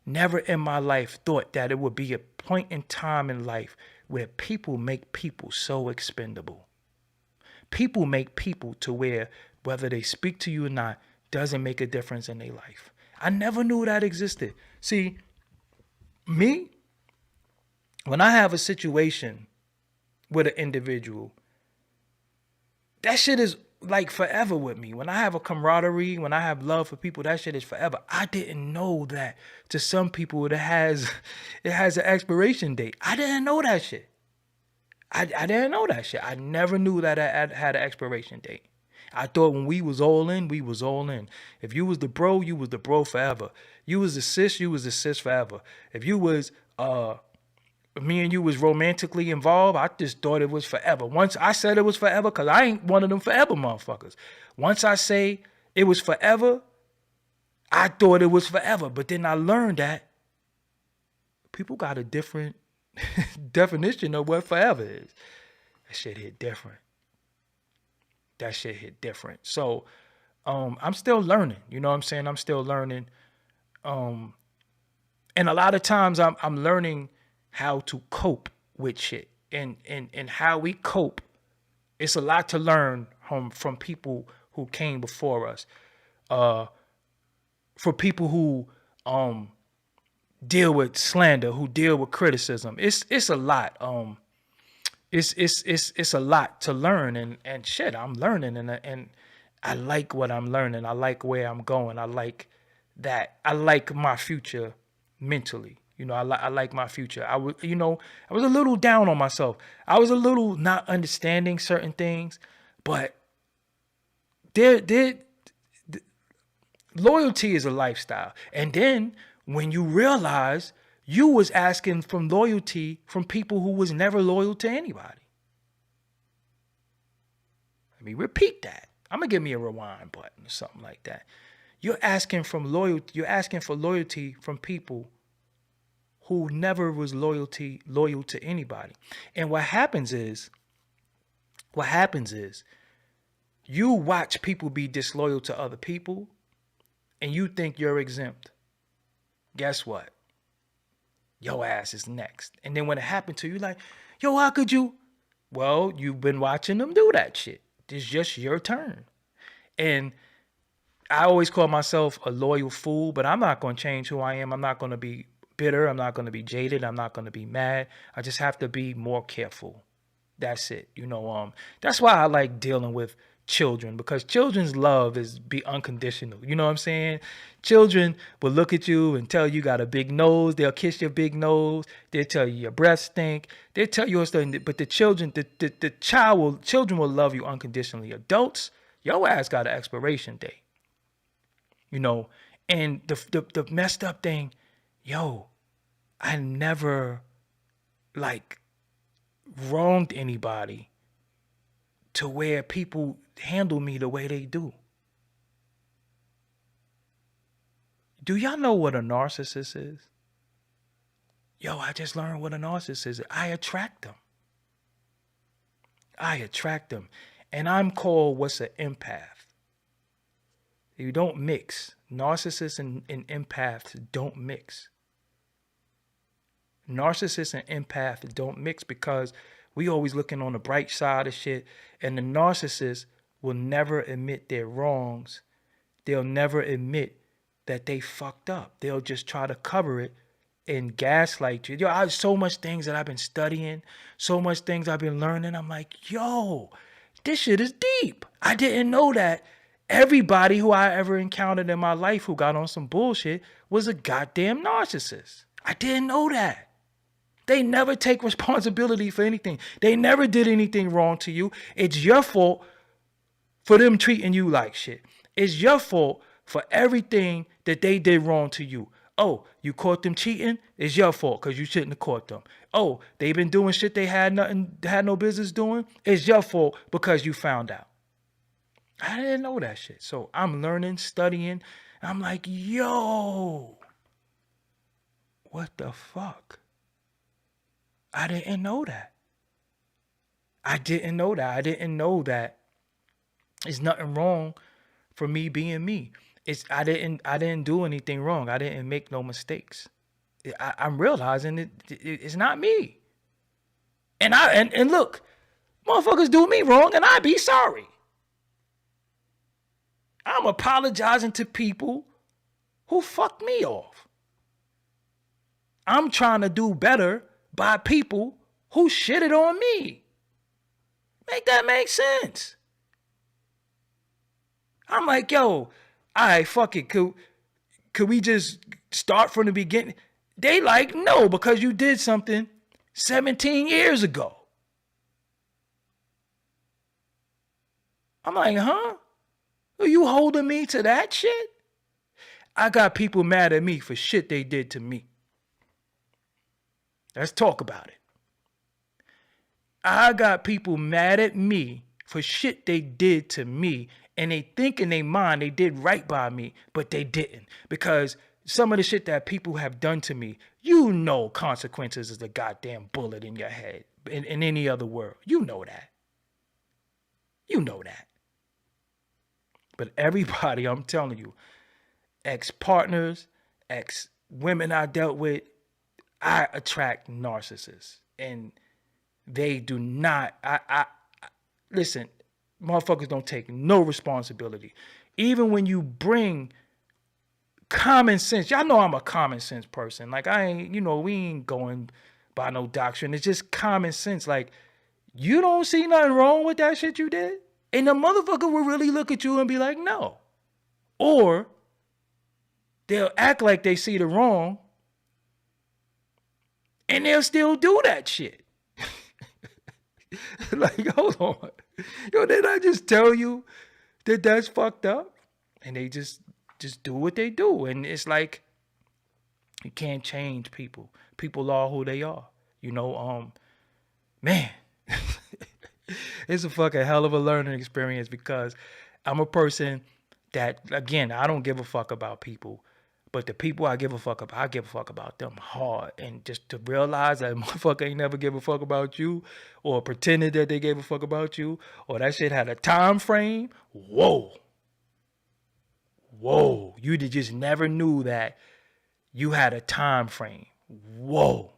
thought that it would be a point in time in life where people make people so expendable. People make people to where whether they speak to you or not doesn't make a difference in their life. I never knew that existed. See, me, when I have a situation with an individual, that shit is like forever with me. When I have a camaraderie, when I have love for people, that shit is forever. I didn't know that to some people it has an expiration date. I didn't know that shit. I didn't know that shit. I never knew that it had an expiration date. I thought when we was all in, we was all in. If you was the bro, you was the bro forever. You was the sis, you was the sis forever. If you was me and you was romantically involved, I just thought it was forever. Once I said it was forever, because I ain't one of them forever motherfuckers. Once I say it was forever, I thought it was forever. But then I learned that people got a different definition of what forever is. That shit hit different. So I'm still learning. You know what I'm saying? I'm still learning. And a lot of times I'm learning how to cope with shit, and how we cope. It's a lot to learn from people who came before us. For people who deal with slander, who deal with criticism, it's a lot. It's a lot to learn, and shit, I'm learning, and I like what I'm learning. I like where I'm going. I like that. I like my future mentally. You know, I like my future. I was a little down on myself. I was a little not understanding certain things, but loyalty is a lifestyle. And then when you realize you was asking for loyalty from people who was never loyal to anybody. Let me repeat that. I'm gonna give me a rewind button or something like that. You're asking for loyalty from people who never was loyal to anybody. And what happens is you watch people be disloyal to other people, and you think you're exempt. Guess what? Your ass is next. And then when it happened to you, like, yo, how could you? Well, you've been watching them do that shit. It's just your turn. And I always call myself a loyal fool, but I'm not going to change who I am. I'm not going to be bitter. I'm not going to be jaded. I'm not going to be mad. I just have to be more careful. That's it. That's why I like dealing with children, because children's love be unconditional. You know what I'm saying? Children will look at you and tell you got a big nose. They'll kiss your big nose. They'll tell you your breath stink. They'll tell you all stuff. But the children will love you unconditionally. Adults, your ass got an expiration date. And the messed up thing, I never wronged anybody to where people handle me the way they do. Do y'all know what a narcissist is? I just learned what a narcissist is. I attract them. And I'm called what's an empath. You don't mix. Narcissists and empaths don't mix. Narcissists and empaths don't mix, because we always looking on the bright side of shit, and the narcissist will never admit their wrongs. They'll never admit that they fucked up. They'll just try to cover it and gaslight you. I have so much things that I've been studying, so much things I've been learning. I'm like, this shit is deep. I didn't know that everybody who I ever encountered in my life who got on some bullshit was a goddamn narcissist. I didn't know that. They never take responsibility for anything. They never did anything wrong to you. It's your fault for them treating you like shit. It's your fault for everything that they did wrong to you. Oh, you caught them cheating? It's your fault because you shouldn't have caught them. Oh, they've been doing shit they had no business doing? It's your fault because you found out. I didn't know that shit. So I'm learning, studying. I'm like, yo, what the fuck? I didn't know that. I didn't know that. I didn't know that it's nothing wrong for me being me. I didn't do anything wrong. I didn't make no mistakes. I'm realizing it's not me. And look, motherfuckers do me wrong and I be sorry. I'm apologizing to people who fucked me off. I'm trying to do better by people who shitted on me. Make that make sense. I'm like, yo, all right, fuck it. Could we just start from the beginning? They like, no, because you did something 17 years ago. I'm like, huh? Are you holding me to that shit? I got people mad at me for shit they did to me. Let's talk about it. I got people mad at me for shit they did to me, and they think in their mind they did right by me, but they didn't. Because some of the shit that people have done to me, you know consequences is a goddamn bullet in your head in any other world. You know that. You know that. But everybody, I'm telling you, ex-partners, ex-women I dealt with, I attract narcissists. And they do not, listen, motherfuckers don't take no responsibility. Even when you bring common sense, y'all know I'm a common sense person. Like I ain't, we ain't going by no doctrine. It's just common sense. Like, you don't see nothing wrong with that shit you did? And the motherfucker will really look at you and be like, no. Or they'll act like they see the wrong and they'll still do that shit. Like, hold on. Yo, did I just tell you that that's fucked up? And they just do what they do. And it's like, you can't change people. People are who they are. Man. It's a fucking hell of a learning experience because I'm a person that, again, I don't give a fuck about people. But the people I give a fuck about, I give a fuck about them hard. And just to realize that motherfucker ain't never give a fuck about you or pretended that they gave a fuck about you or that shit had a time frame. Whoa. You just never knew that you had a time frame. Whoa.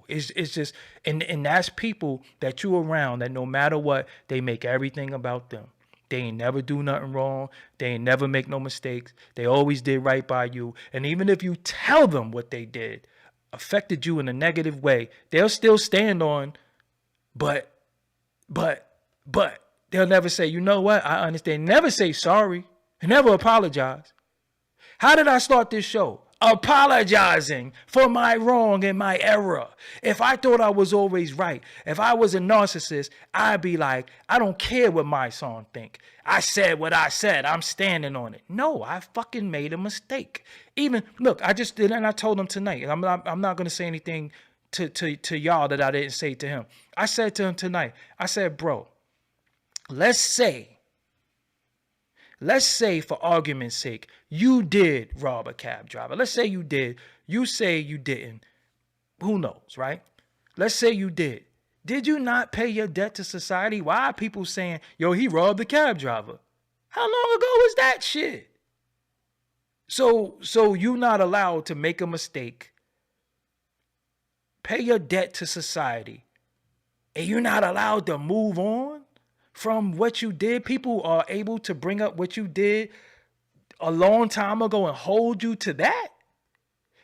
It's just, and that's people that you around that no matter what, they make everything about them. They ain't never do nothing wrong. They ain't never make no mistakes. They always did right by you. And even if you tell them what they did affected you in a negative way, they'll still stand on, but they'll never say, you know what? I understand. Never say sorry. Never apologize. How did I start this show? Apologizing for my wrong and my error. If I thought I was always right, if I was a narcissist, I'd be like, I don't care what Mysonne think. I said what I said. I'm standing on it. No, I fucking made a mistake. Even, look, I just did, and I told him tonight, and I'm not going to say anything to y'all that I didn't say to him. I said to him tonight, I said, bro, let's say for argument's sake, you did rob a cab driver. Let's say you did. You say you didn't. Who knows, right? Let's say you did. Did you not pay your debt to society? Why are people saying, yo, he robbed the cab driver? How long ago was that shit? So you're not allowed to make a mistake, pay your debt to society, and you're not allowed to move on from what you did. People are able to bring up what you did a long time ago and hold you to that.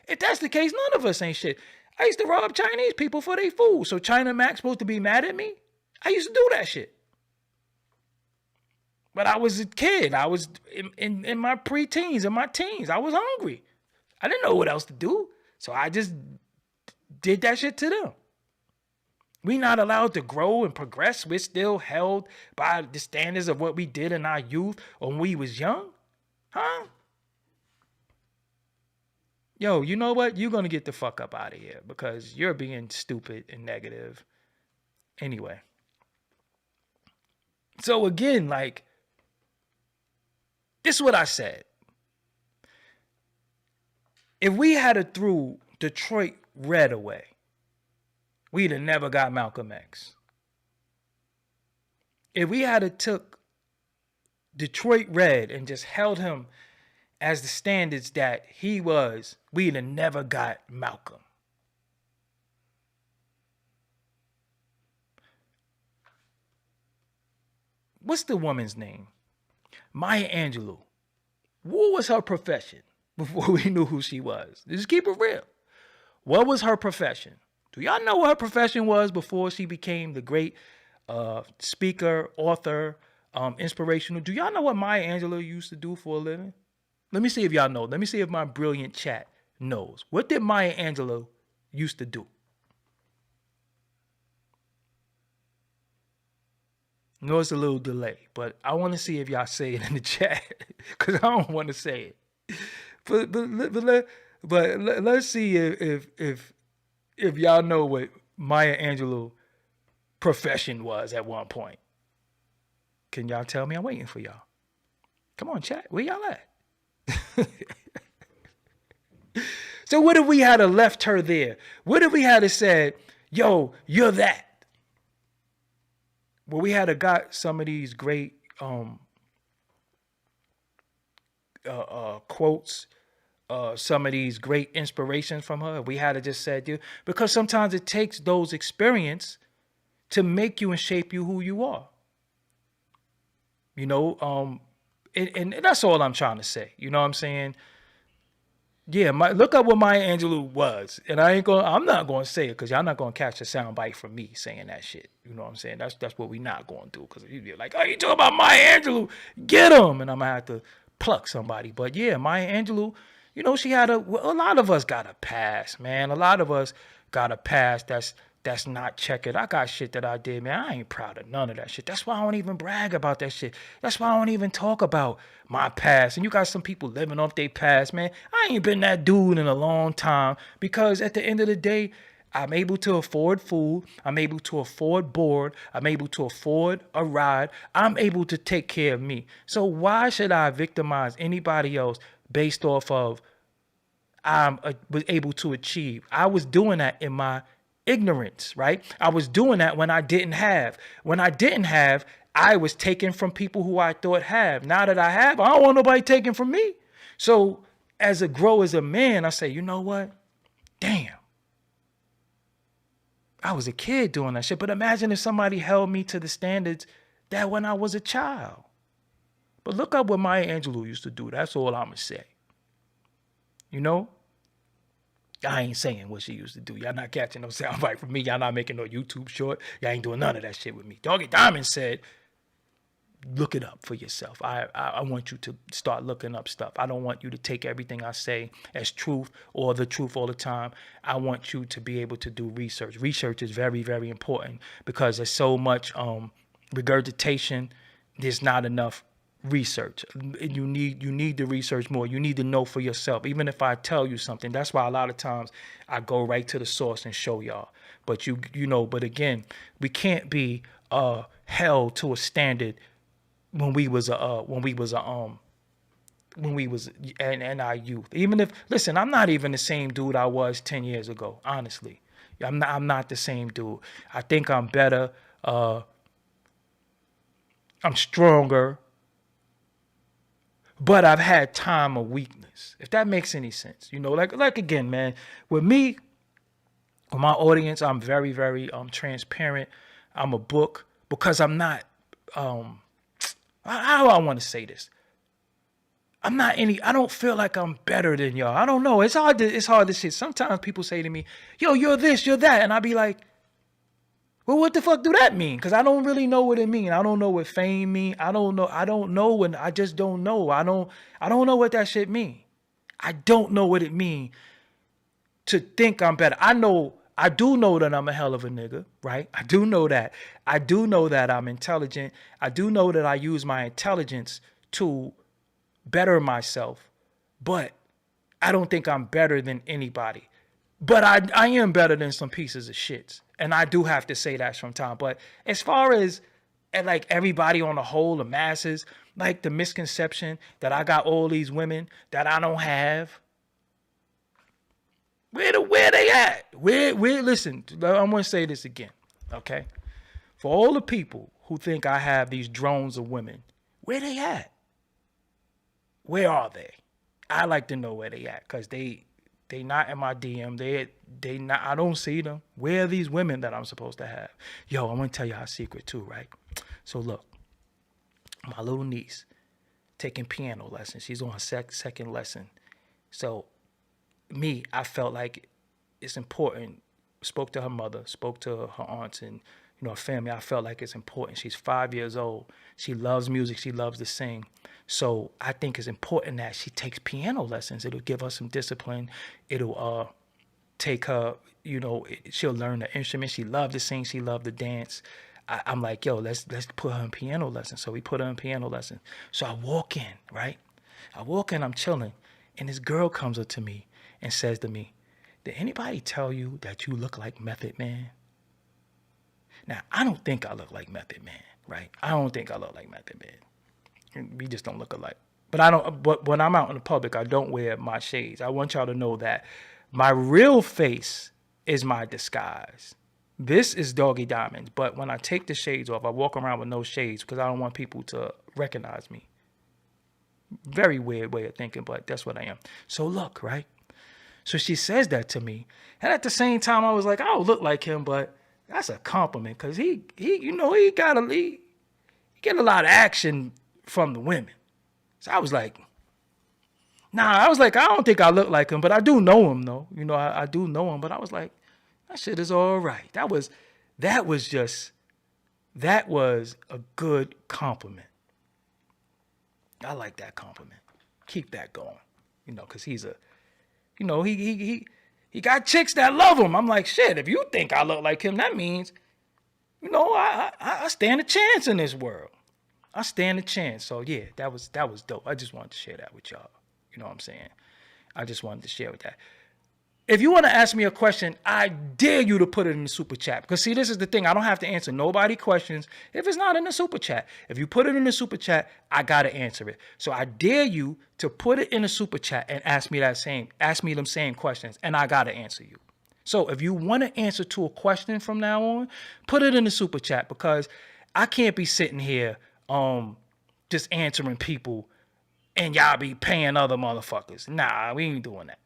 If that's the case, none of us ain't shit. I used to rob Chinese people for their food. So China Mac's supposed to be mad at me? I used to do that shit. But I was a kid. I was in my preteens, in my teens. I was hungry. I didn't know what else to do. So I just did that shit to them. We not allowed to grow and progress. We're still held by the standards of what we did in our youth or when we was young. Huh? Yo, you know what? You're going to get the fuck up out of here because you're being stupid and negative. Anyway. So again, like, this is what I said. If we had to threw Detroit Red away, we'd have never got Malcolm X. If we had to took Detroit Red and just held him as the standards that he was, we'd have never got Malcolm. What's the woman's name? Maya Angelou. What was her profession before we knew who she was? Just keep it real. What was her profession? Do y'all know what her profession was before she became the great speaker, author, inspirational? Do y'all know what Maya Angelou used to do for a living? Let me see if y'all know. Let me see if my brilliant chat knows. What did Maya Angelou used to do? No, it's a little delay, but I want to see if y'all say it in the chat because I don't want to say it. But let's see if y'all know what Maya Angelou profession was at one point. Can y'all tell me? I'm waiting for y'all. Come on, chat. Where y'all at? So what if we had to left her there? What if we had to said, yo, you're that? Well, we had to got some of these great quotes, some of these great inspirations from her. We had to just said, dude, because sometimes it takes those experience to make you and shape you who you are. You know, and that's all I'm trying to say. You know what I'm saying? Yeah, look up what Maya Angelou was, and I'm not gonna say it because y'all not gonna catch a sound bite from me saying that shit. You know what I'm saying? That's what we not gonna do because you'd be like, oh, you talking about Maya Angelou? Get him, and I'm gonna have to pluck somebody. But yeah, Maya Angelou, you know, she had a lot of us got a pass, man. A lot of us got a pass that's not checkered. I got shit that I did, man. I ain't proud of none of that shit. That's why I don't even brag about that shit. That's why I don't even talk about my past. And you got some people living off their past, man. I ain't been that dude in a long time because at the end of the day, I'm able to afford food. I'm able to afford board. I'm able to afford a ride. I'm able to take care of me. So why should I victimize anybody else based off of was able to achieve? I was doing that in my ignorance, right? I was doing that when I didn't have. When I didn't have, I was taking from people who I thought have. Now that I have, I don't want nobody taking from me. So as a man, I say, you know what? Damn. I was a kid doing that shit. But imagine if somebody held me to the standards that when I was a child. But look up what Maya Angelou used to do. That's all I'm going to say. You know? I ain't saying what she used to do. Y'all not catching no soundbite from me. Y'all not making no YouTube short. Y'all ain't doing none of that shit with me. Doggie Diamond said, look it up for yourself. I want you to start looking up stuff. I don't want you to take everything I say as truth or the truth all the time. I want you to be able to do research. Research is very, very important because there's so much regurgitation. There's not enough research. You need to research more. You need to know for yourself. Even if I tell you something, that's why a lot of times I go right to the source and show y'all. But you know, but again, we can't be held to a standard when we was in our youth. Even if, listen, I'm not even the same dude I was 10 years ago. Honestly, I'm not the same dude. I think I'm better. I'm stronger. But I've had time of weakness, if that makes any sense. You know, like again, man, with me, with my audience, I'm very, very transparent. I'm a book because I'm not, how do I want to say this? I don't feel like I'm better than y'all. I don't know. It's hard to say. Sometimes people say to me, yo, you're this, you're that. And I be like, Well, what the fuck do that mean? Because I don't really know what it means. I don't know what fame mean. I don't know, and I just don't know. I don't know what that shit mean. I don't know what it mean to think I'm better. I do know that I'm a hell of a nigga, right? I do know that. I do know that I'm intelligent. I do know that I use my intelligence to better myself, but I don't think I'm better than anybody. But I am better than some pieces of shits. And I do have to say that from time. But as far as like everybody on the whole, the masses, like the misconception that I got all these women that I don't have, where they at? Where listen, I'm gonna say this again, okay? For all the people who think I have these drones of women, where they at? Where are they? I like to know where they at, because they not in my DM. They not, I don't see them. Where are these women that I'm supposed to have? Yo, I'm gonna tell you a secret too, right? So look, my little niece taking piano lessons. She's on her second lesson. So I felt like it's important. Spoke to her mother, spoke to her aunts and her family. I felt like it's important. She's 5 years old. She loves music. She loves to sing. So I think it's important that she takes piano lessons. It'll give her some discipline. It'll take her, she'll learn the instrument. She loves to sing. She loves to dance. I'm like, yo, let's put her in piano lessons. So we put her in piano lessons. So I walk in, right? I'm chilling. And this girl comes up to me and says to me, did anybody tell you that you look like Method Man? Now, I don't think I look like Method Man, right? I don't think I look like Method Man. We just don't look alike. But when I'm out in the public, I don't wear my shades. I want y'all to know that my real face is my disguise. This is Doggie Diamonds. But when I take the shades off, I walk around with no shades because I don't want people to recognize me. Very weird way of thinking, but that's what I am. So look, right? So she says that to me. And at the same time, I was like, I don't look like him, but that's a compliment because he get a lot of action from the women. So I was like, I don't think I look like him, but I do know him though. I do know him, but I was like, that shit is all right. That was a good compliment. I like that compliment. Keep that going, because he's a, he got chicks that love him. I'm like, shit, if you think I look like him, that means, I stand a chance in this world. I stand a chance. So yeah, that was dope. I just wanted to share that with y'all. You know what I'm saying? I just wanted to share with that. If you want to ask me a question, I dare you to put it in the super chat. Because see, this is the thing. I don't have to answer nobody questions if it's not in the super chat. If you put it in the super chat, I got to answer it. So I dare you to put it in the super chat and ask me them same questions, and I got to answer you. So if you want to answer to a question from now on, put it in the super chat, because I can't be sitting here just answering people and y'all be paying other motherfuckers. Nah, we ain't doing that.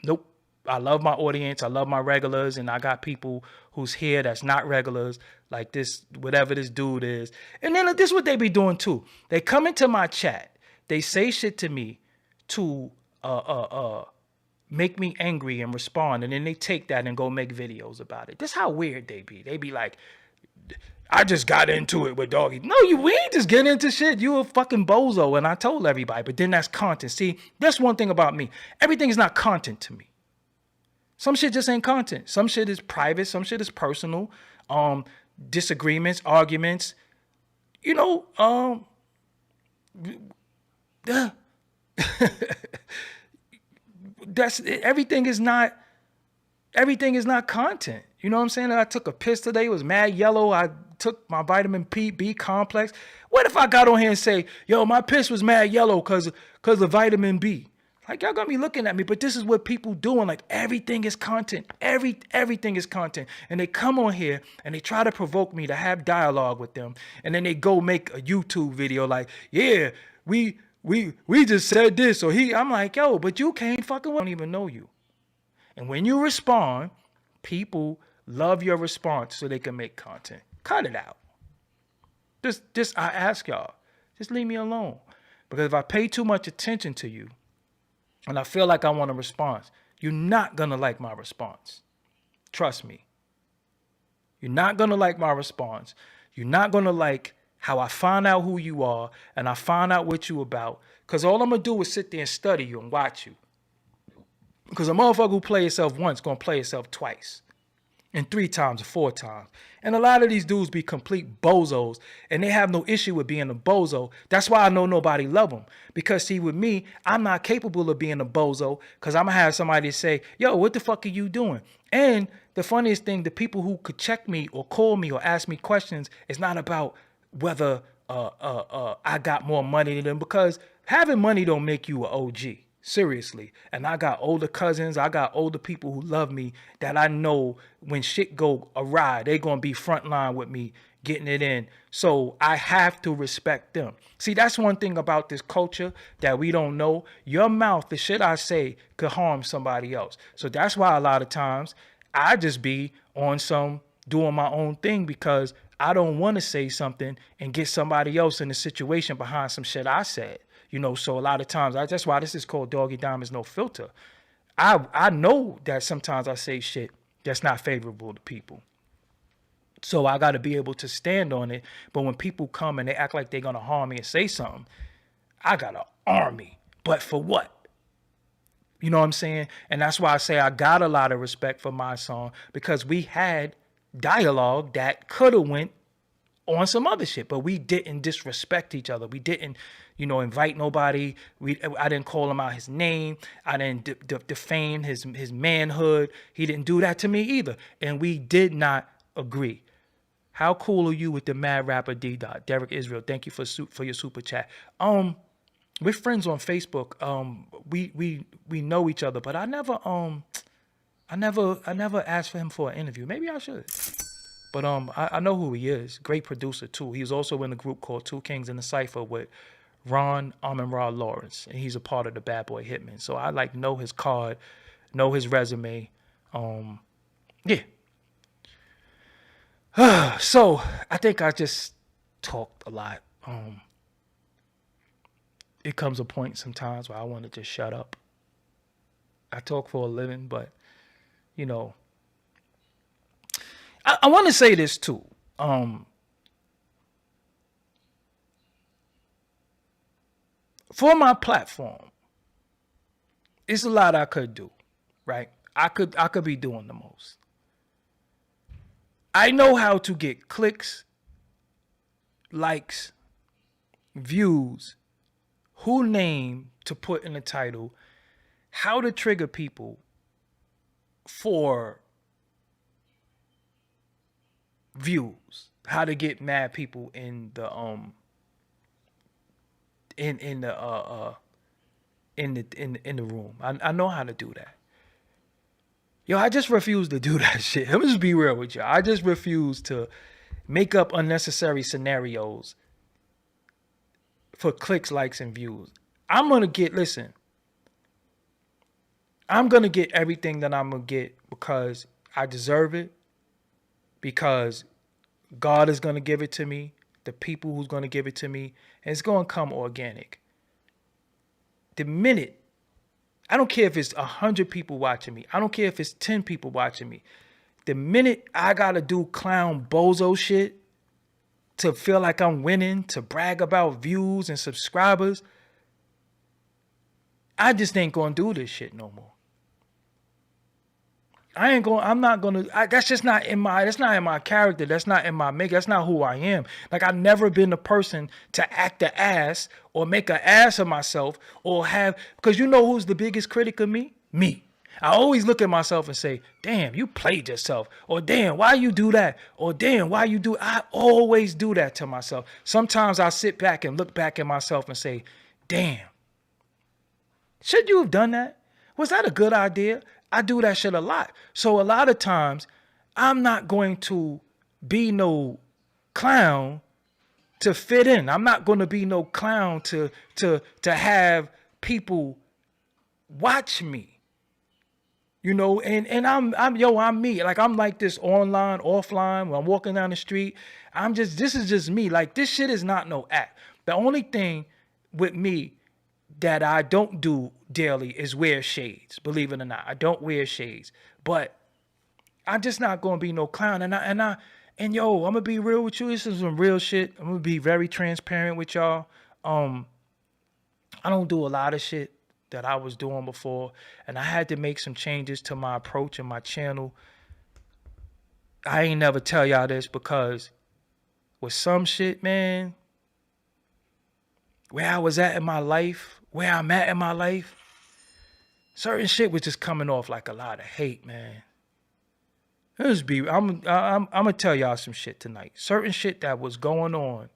Nope. I love my audience. I love my regulars. And I got people who's here that's not regulars, like this, whatever this dude is. And then this is what they be doing too. They come into my chat. They say shit to me to make me angry and respond. And then they take that and go make videos about it. This is how weird they be. They be like, I just got into it with Doggie. No, we ain't just getting into shit. You a fucking bozo. And I told everybody. But then that's content. See, that's one thing about me. Everything is not content to me. Some shit just ain't content. Some shit is private. Some shit is personal. Disagreements, arguments. That's everything is not content. You know what I'm saying? I took a piss today. It was mad yellow. I took my vitamin B complex. What if I got on here and say, yo, my piss was mad yellow because of vitamin B? Like, y'all gonna be looking at me, but this is what people doing. Like, everything is content. Everything is content. And they come on here and they try to provoke me to have dialogue with them. And then they go make a YouTube video like, yeah, we just said this. Or I'm like, yo, but you can't fucking, I don't even know you. And when you respond, people love your response so they can make content. Cut it out. Just I ask y'all, just leave me alone. Because if I pay too much attention to you, and I feel like I want a response, you're not going to like my response. Trust me. You're not going to like my response. You're not going to like how I find out who you are and I find out what you about. Because all I'm going to do is sit there and study you and watch you. Because a motherfucker who play itself once going to play itself twice. And 3 times or 4 times. And a lot of these dudes be complete bozos. And they have no issue with being a bozo. That's why I know nobody love them. Because see, with me, I'm not capable of being a bozo. Because I'm going to have somebody say, yo, what the fuck are you doing? And the funniest thing, the people who could check me or call me or ask me questions, it's not about whether I got more money than them. Because having money don't make you an OG. Seriously. And I got older cousins. I got older people who love me that I know when shit go awry, they going to be frontline with me getting it in. So I have to respect them. See, that's one thing about this culture that we don't know. Your mouth, the shit I say, could harm somebody else. So that's why a lot of times I just be on some doing my own thing because I don't want to say something and get somebody else in a situation behind some shit I said. You know, so a lot of times, that's why this is called Doggie Diamonds No Filter. I know that sometimes I say shit that's not favorable to people. So I got to be able to stand on it. But when people come and they act like they're going to harm me and say something, I got an army. But for what? You know what I'm saying? And that's why I say I got a lot of respect for Mysonne because we had dialogue that could have went on some other shit, but we didn't disrespect each other. We didn't, invite nobody. I didn't call him out his name. I didn't defame his manhood. He didn't do that to me either. And we did not agree. How cool are you with the mad rapper D. Derek Israel? Thank you for your super chat. We're friends on Facebook. We know each other, but I never asked for him for an interview. Maybe I should. But I know who he is. Great producer too. He was also in a group called Two Kings in the Cypher with Ron Ra Lawrence, and he's a part of the Bad Boy Hitmen. So I know his card, know his resume. Yeah. So I think I just talked a lot. It comes a point sometimes where I want to just shut up. I talk for a living, but I want to say this too. For my platform, it's a lot I could do, right? I could be doing the most. I know how to get clicks, likes, views, who name to put in the title, how to trigger people for views, how to get mad people in the room. I know how to do that. Yo, I just refuse to do that shit. Let me just be real with you. I just refuse to make up unnecessary scenarios for clicks, likes, and views. I'm gonna get everything that I'm gonna get because I deserve it. Because God is going to give it to me, the people who's going to give it to me, and it's going to come organic. The minute, I don't care if it's 100 people watching me. I don't care if it's 10 people watching me. The minute I got to do clown bozo shit to feel like I'm winning, to brag about views and subscribers, I just ain't going to do this shit no more. That's not in my character. That's not in my make. That's not who I am. Like, I've never been the person to act the ass or make an ass of myself because you know who's the biggest critic of me? Me. I always look at myself and say, damn, you played yourself. Or damn, why you do that? Or damn, why you do, I always do that to myself. Sometimes I sit back and look back at myself and say, damn, should you have done that? Was that a good idea? I do that shit a lot. So a lot of times I'm not going to be no clown to fit in. I'm not going to be no clown to have people watch me. And I'm me. Like, I'm like this online, offline, when I'm walking down the street. This is just me. Like, this shit is not no act. The only thing with me that I don't do daily is wear shades. Believe it or not, I don't wear shades. But I'm just not going to be no clown. And And yo, I'm gonna be real with you. This is some real shit. I'm gonna be very transparent with y'all. I don't do a lot of shit that I was doing before, and I had to make some changes to my approach and my channel. I ain't never tell y'all this because with some shit, man, where I was at in my life, where I'm at in my life, certain shit was just coming off like a lot of hate, man. I'm gonna tell y'all some shit tonight. Certain shit that was going on,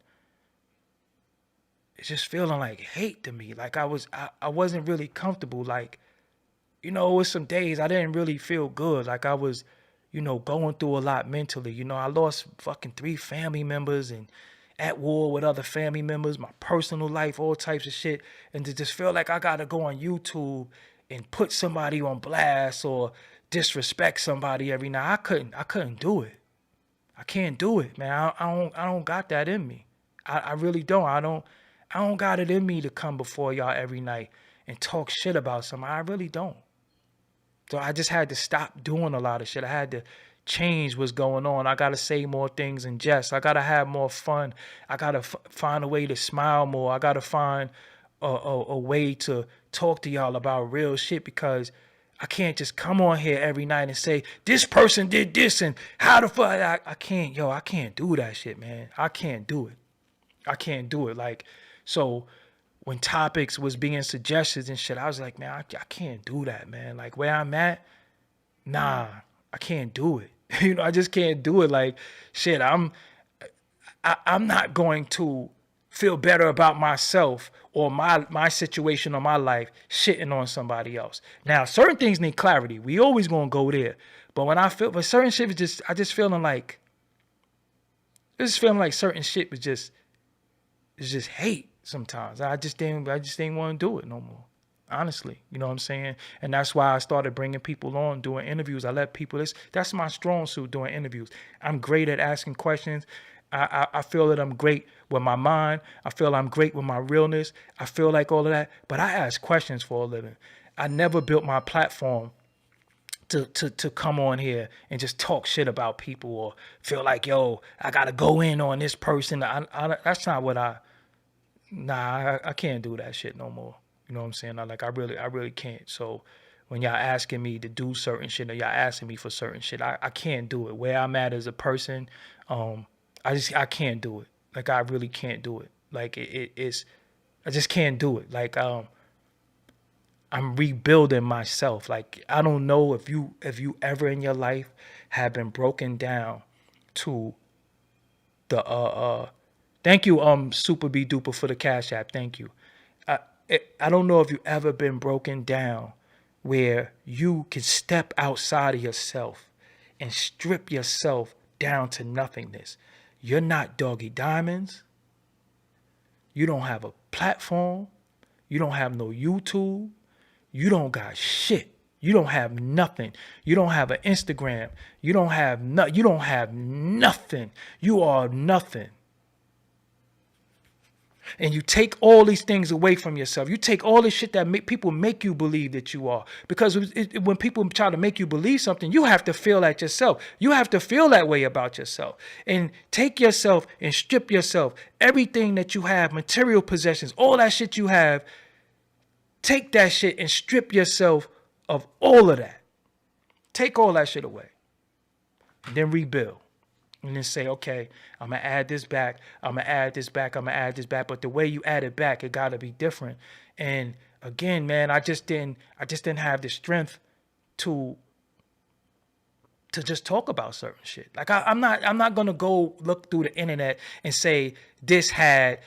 it's just feeling like hate to me. Like I wasn't really comfortable. Like, you know, it was some days I didn't really feel good. Like I was, you know, going through a lot mentally. You know, I lost fucking 3 family members and at war with other family members, my personal life, all types of shit. And to just feel like I gotta go on YouTube and put somebody on blast or disrespect somebody every night. I couldn't do it. I can't do it, man. I don't got that in me. I really don't. I don't got it in me to come before y'all every night and talk shit about somebody. I really don't. So I just had to stop doing a lot of shit. I had to change what's going on. I got to say more things in jest. I got to have more fun. I got to find a way to smile more. I got to find a way to talk to y'all about real shit, because I can't just come on here every night and say, this person did this and how the fuck. I can't do that shit, man. I can't do it. I can't do it. Like, so when topics was being suggested and shit, I was like, man, I can't do that, man. Like where I'm at, nah, I can't do it. You know, I just can't do it. Like, shit, I'm not going to feel better about myself or my situation or my life shitting on somebody else. Now, certain things need clarity. We always gonna go there. But when I feel, but certain shit was just, I just feeling like certain shit was just, it's just hate sometimes. I just didn't want to do it no more. Honestly, you know what I'm saying? And that's why I started bringing people on, doing interviews. I let people, that's my strong suit, doing interviews. I'm great at asking questions. I feel that I'm great with my mind. I feel I'm great with my realness. I feel like all of that. But I ask questions for a living. I never built my platform to come on here and just talk shit about people or feel like, yo, I got to go in on this person. That's not what I can't do that shit no more. You know what I'm saying? I really can't. So when y'all asking me to do certain shit or y'all asking me for certain shit, I can't do it. Where I'm at as a person, I can't do it. Like I really can't do it. Like it's I just can't do it. Like I'm rebuilding myself. Like I don't know if you ever in your life have been broken down to the thank you Super B Duper for the Cash App. Thank you. I don't know if you ever been broken down where you can step outside of yourself and strip yourself down to nothingness. You're not Doggie Diamonds. You don't have a platform. You don't have no YouTube. You don't got shit. You don't have nothing. You don't have an Instagram. You don't have nothing. You are nothing. And you take all these things away from yourself. You take all this shit that people make you believe that you are. Because when people try to make you believe something, you have to feel that yourself. You have to feel that way about yourself. And take yourself and strip yourself. Everything that you have, material possessions, all that shit you have, take that shit and strip yourself of all of that. Take all that shit away. And then rebuild. And then say, okay, I'm going to add this back. I'm going to add this back. I'm going to add this back. But the way you add it back, it got to be different. And again, man, I just didn't have the strength to just talk about certain shit. Like I'm not going to go look through the internet and say this had,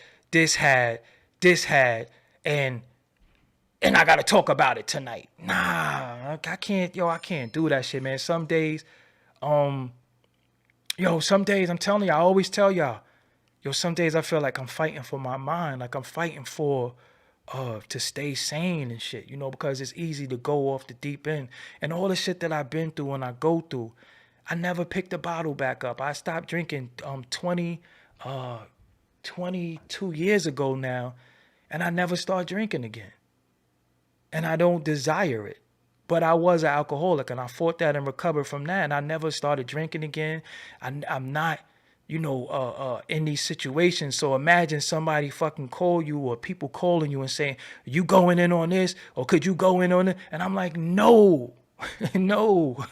and I got to talk about it tonight. Nah, I can't do that shit, man. Some days, some days I'm telling y'all, I always tell y'all, some days I feel like I'm fighting for my mind, like I'm fighting for to stay sane and shit, because it's easy to go off the deep end. And all the shit that I've been through and I go through, I never picked the bottle back up. I stopped drinking 22 years ago now, and I never start drinking again. And I don't desire it. But I was an alcoholic, and I fought that and recovered from that, and I never started drinking again. I'm not, in these situations. So imagine somebody fucking call you, or people calling you and saying, you going in on this, or could you go in on it? And I'm like, no, no.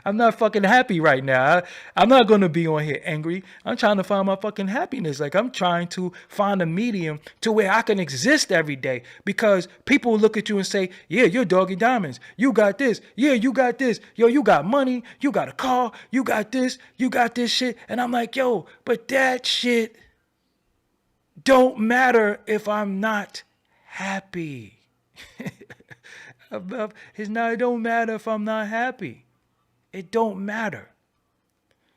I'm not fucking happy right now. I'm not going to be on here angry. I'm trying to find my fucking happiness. Like, I'm trying to find a medium to where I can exist every day, because people look at you and say, yeah, you're Doggie Diamonds. You got this. Yeah, you got this. Yo, you got money. You got a car. You got this. You got this shit. And I'm like, yo, but that shit don't matter if I'm not happy. It don't matter if I'm not happy. It don't matter.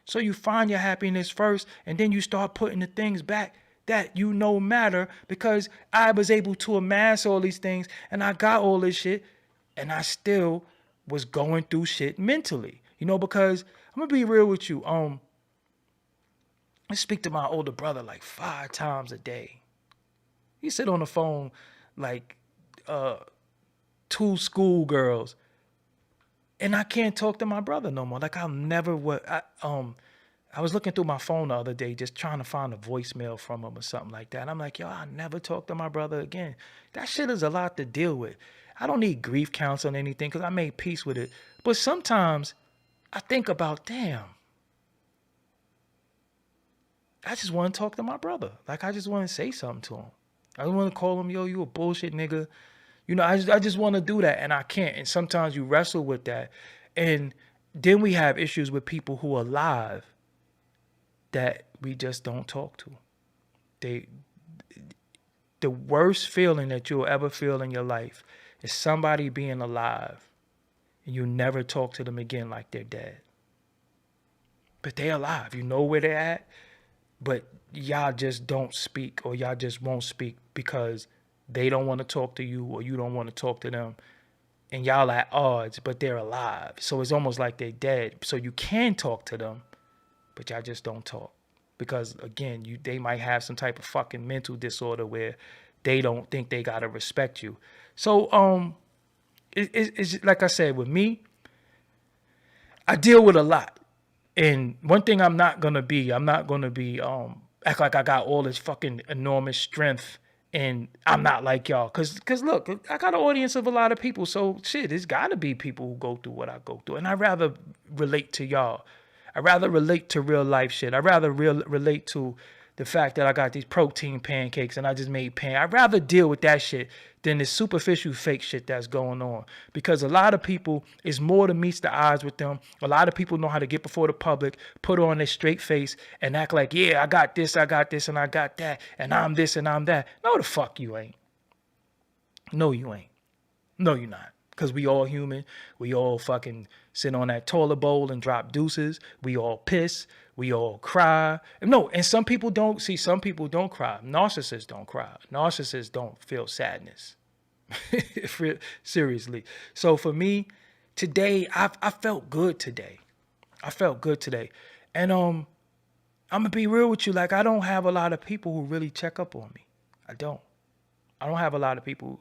So you find your happiness first, and then you start putting the things back that matter, because I was able to amass all these things, and I got all this shit, and I still was going through shit mentally. Because I'm gonna be real with you. I speak to my older brother like 5 times a day. He sit on the phone like 2 schoolgirls. And I can't talk to my brother no more. Like, I was looking through my phone the other day, just trying to find a voicemail from him or something like that. And I'm like, yo, I'll never talk to my brother again. That shit is a lot to deal with. I don't need grief counseling or anything, because I made peace with it. But sometimes I think about, damn, I just want to talk to my brother. Like, I just want to say something to him. I want to call him, yo, you a bullshit nigga. I just want to do that, and I can't. And sometimes you wrestle with that. And then we have issues with people who are alive that we just don't talk to. The worst feeling that you'll ever feel in your life is somebody being alive and you never talk to them again like they're dead. But they're alive. You know where they're at, but y'all just don't speak, or y'all just won't speak because they don't want to talk to you, or you don't want to talk to them, and y'all at odds, but they're alive. So it's almost like they're dead. So you can talk to them, but y'all just don't talk, because again, they might have some type of fucking mental disorder where they don't think they gotta respect you. So it's like I said, with me, I deal with a lot, and one thing I'm not gonna be act like I got all this fucking enormous strength. And I'm not like y'all. Cause look, I got an audience of a lot of people. So shit, there's gotta be people who go through what I go through. And I'd rather relate to y'all. I'd rather relate to real life shit. I'd rather relate to the fact that I got these protein pancakes and I just made I'd rather deal with that shit than this superficial fake shit that's going on. Because a lot of people, it's more than meets the eyes with them. A lot of people know how to get before the public, put on their straight face and act like, yeah, I got this, and I got that, and I'm this and I'm that. No, the fuck you ain't. No, you ain't. No, you're not. Because we all human. We all fucking sit on that toilet bowl and drop deuces. We all piss. We all cry. No, and some people don't. See, some people don't cry. Narcissists don't cry. Narcissists don't feel sadness. Seriously. So for me, today, I felt good today. I felt good today. And I'm going to be real with you. Like, I don't have a lot of people who really check up on me. I don't have a lot of people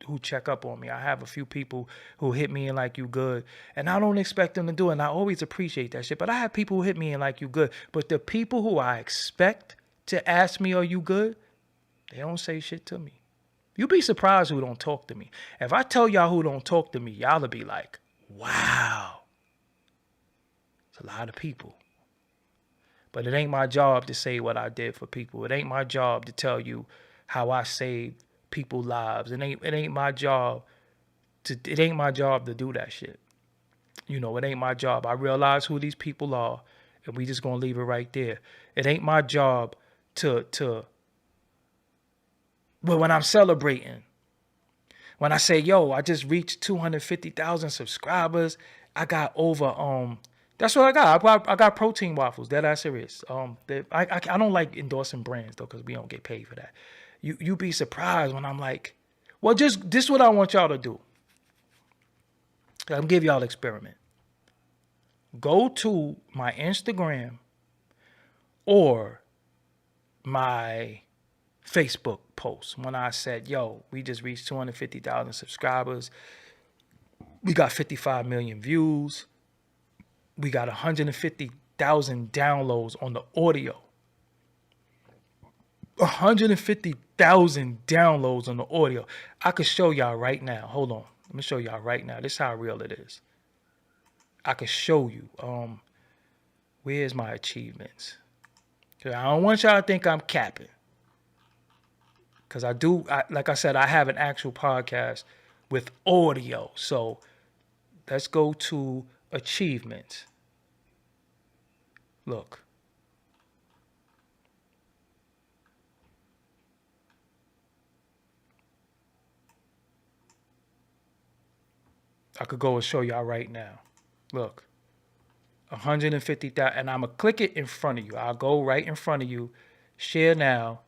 who check up on me. I have a few people who hit me in like you good, and I don't expect them to do it, and I always appreciate that shit. But I have people who hit me in like you good, but the people who I expect to ask me, are you good? They don't say shit to me. You'd be surprised who don't talk to me. If I tell y'all who don't talk to me, y'all will be like, wow. It's a lot of people. But it ain't my job to say what I did for people. It ain't my job to tell you how I saved people's lives. It ain't my job to do that shit. It ain't my job. I realize who these people are, and we just gonna leave it right there. It ain't my job but when I'm celebrating, when I say, yo, I just reached 250,000 subscribers, I got over that's what I got. I got protein waffles. That ass serious. I don't like endorsing brands though, because we don't get paid for that. You be surprised when I'm like, well, just this is what I want y'all to do. I'm give y'all an experiment. Go to my Instagram or my Facebook post when I said, yo, we just reached 250,000 subscribers. We got 55 million views. We got 150,000 downloads on the audio. 150,000 downloads on the audio. I could show y'all right now. Hold on. Let me show y'all right now. This is how real it is. I could show you. Where's my achievements? I don't want y'all to think I'm capping. Because like I said, I have an actual podcast with audio. So let's go to achievements. Look. I could go and show y'all right now. Look. 150,000. And I'm going to click it in front of you. I'll go right in front of you. Share now.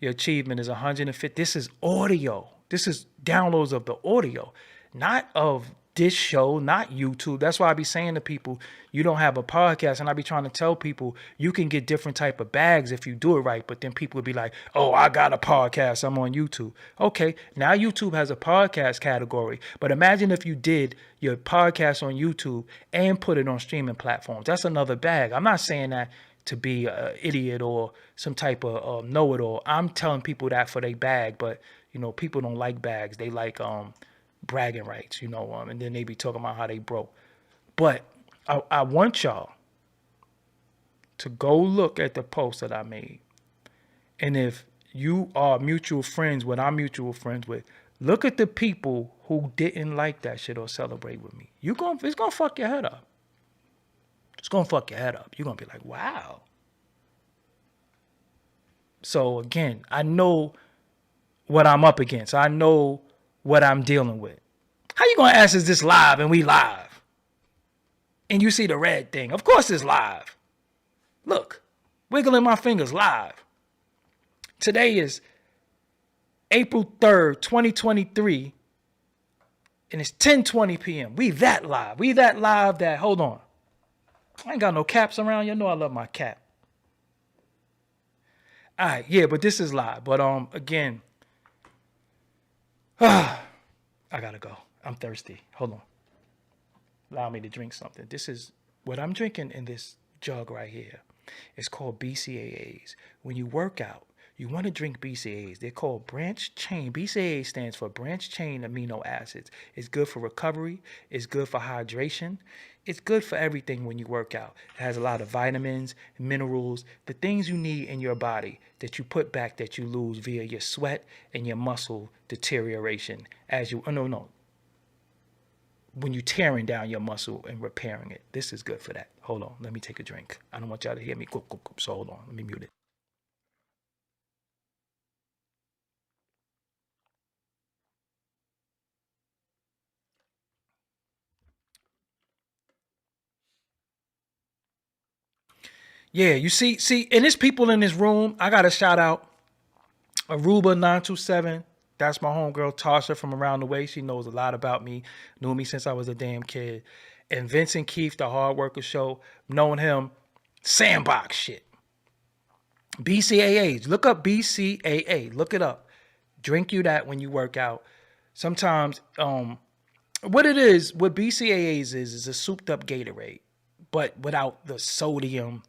Your achievement is 150. This is audio. This is downloads of the audio, not of this show, not YouTube. That's why I be saying to people, you don't have a podcast. And I be trying to tell people you can get different type of bags if you do it right. But then people will be like, oh, I got a podcast. I'm on YouTube. Okay, now YouTube has a podcast category. But imagine if you did your podcast on YouTube and put it on streaming platforms. That's another bag. I'm not saying that to be an idiot or some type of know-it-all. I'm telling people that for their bag, but people don't like bags. They like bragging rights, and then they be talking about how they broke. But I want y'all to go look at the post that I made. And if you are mutual friends, what I'm mutual friends with, look at the people who didn't like that shit or celebrate with me. It's gonna fuck your head up. It's going to fuck your head up. You're going to be like, wow. So again, I know what I'm up against. I know what I'm dealing with. How you going to ask, is this live and we live? And you see the red thing. Of course it's live. Look, wiggling my fingers live. Today is April 3rd, 2023. And it's 10:20 p.m. We that live. We that live that, hold on. I ain't got no caps around. You know I love my cap. All right, yeah, but this is live. But again, I gotta go. I'm thirsty. Hold on. Allow me to drink something. This is what I'm drinking in this jug right here. It's called BCAAs. When you work out, you want to drink BCAAs. They're called branch chain. BCAA stands for branch chain amino acids. It's good for recovery. It's good for hydration. It's good for everything when you work out. It has a lot of vitamins, minerals, the things you need in your body that you put back that you lose via your sweat and your muscle deterioration when you're tearing down your muscle and repairing it. This is good for that. Hold on. Let me take a drink. I don't want y'all to hear me. So hold on. Let me mute it. Yeah, you see, and there's people in this room. I got to shout out Aruba927. That's my homegirl, Tasha, from around the way. She knows a lot about me. Knew me since I was a damn kid. And Vincent Keith, the Hard Worker Show. Known him, sandbox shit. BCAAs. Look up BCAA. Look it up. Drink you that when you work out. Sometimes, what BCAAs is a souped up Gatorade, but without the sodium,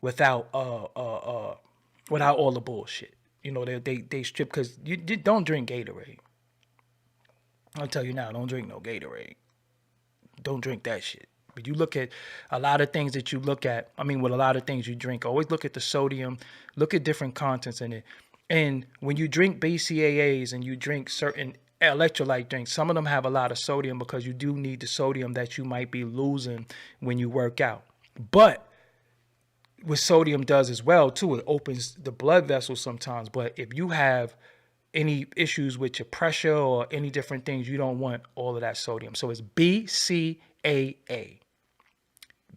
without all the bullshit. They strip, because you don't drink Gatorade. I'll tell you now, don't drink no Gatorade. Don't drink that shit. But you look at a lot of things that you look at, with a lot of things you drink, always look at the sodium, look at different contents in it. And when you drink BCAAs and you drink certain electrolyte drinks, some of them have a lot of sodium because you do need the sodium that you might be losing when you work out. But what sodium does as well, too, it opens the blood vessels sometimes. But if you have any issues with your pressure or any different things, you don't want all of that sodium. So it's BCAA.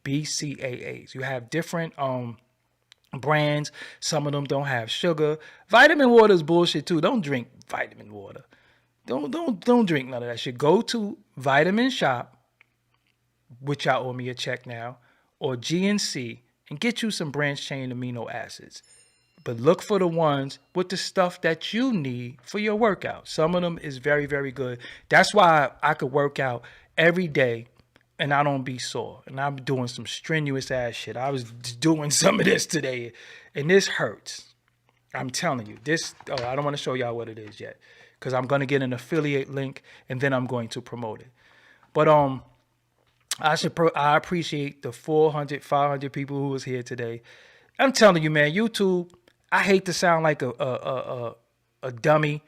BCAAs. You have different brands. Some of them don't have sugar. Vitamin water is bullshit too. Don't drink vitamin water. Don't drink none of that shit. Go to Vitamin Shop, which y'all owe me a check now, or GNC, and get you some branch chain amino acids. But look for the ones with the stuff that you need for your workout. Some of them is very, very good. That's why I could work out every day and I don't be sore. And I'm doing some strenuous ass shit. I was doing some of this today and this hurts. I'm telling you, this, I don't want to show y'all what it is yet because I'm going to get an affiliate link and then I'm going to promote it. But I appreciate the 400, 500 people who was here today. I'm telling you, man, YouTube, I hate to sound like a dummy,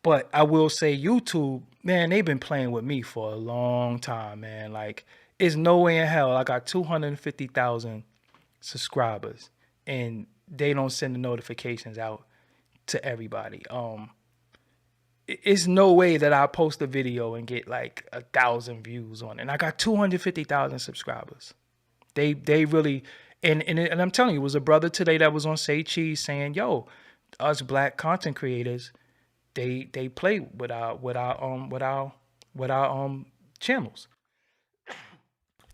but I will say YouTube, man, they've been playing with me for a long time, man. Like, it's no way in hell I got 250,000 subscribers and they don't send the notifications out to everybody. It's no way that I post a video and get like 1,000 views on it. And I got 250,000 subscribers. They really, and I'm telling you, it was a brother today that was on Say Cheese saying, yo, us black content creators, they play with our channels.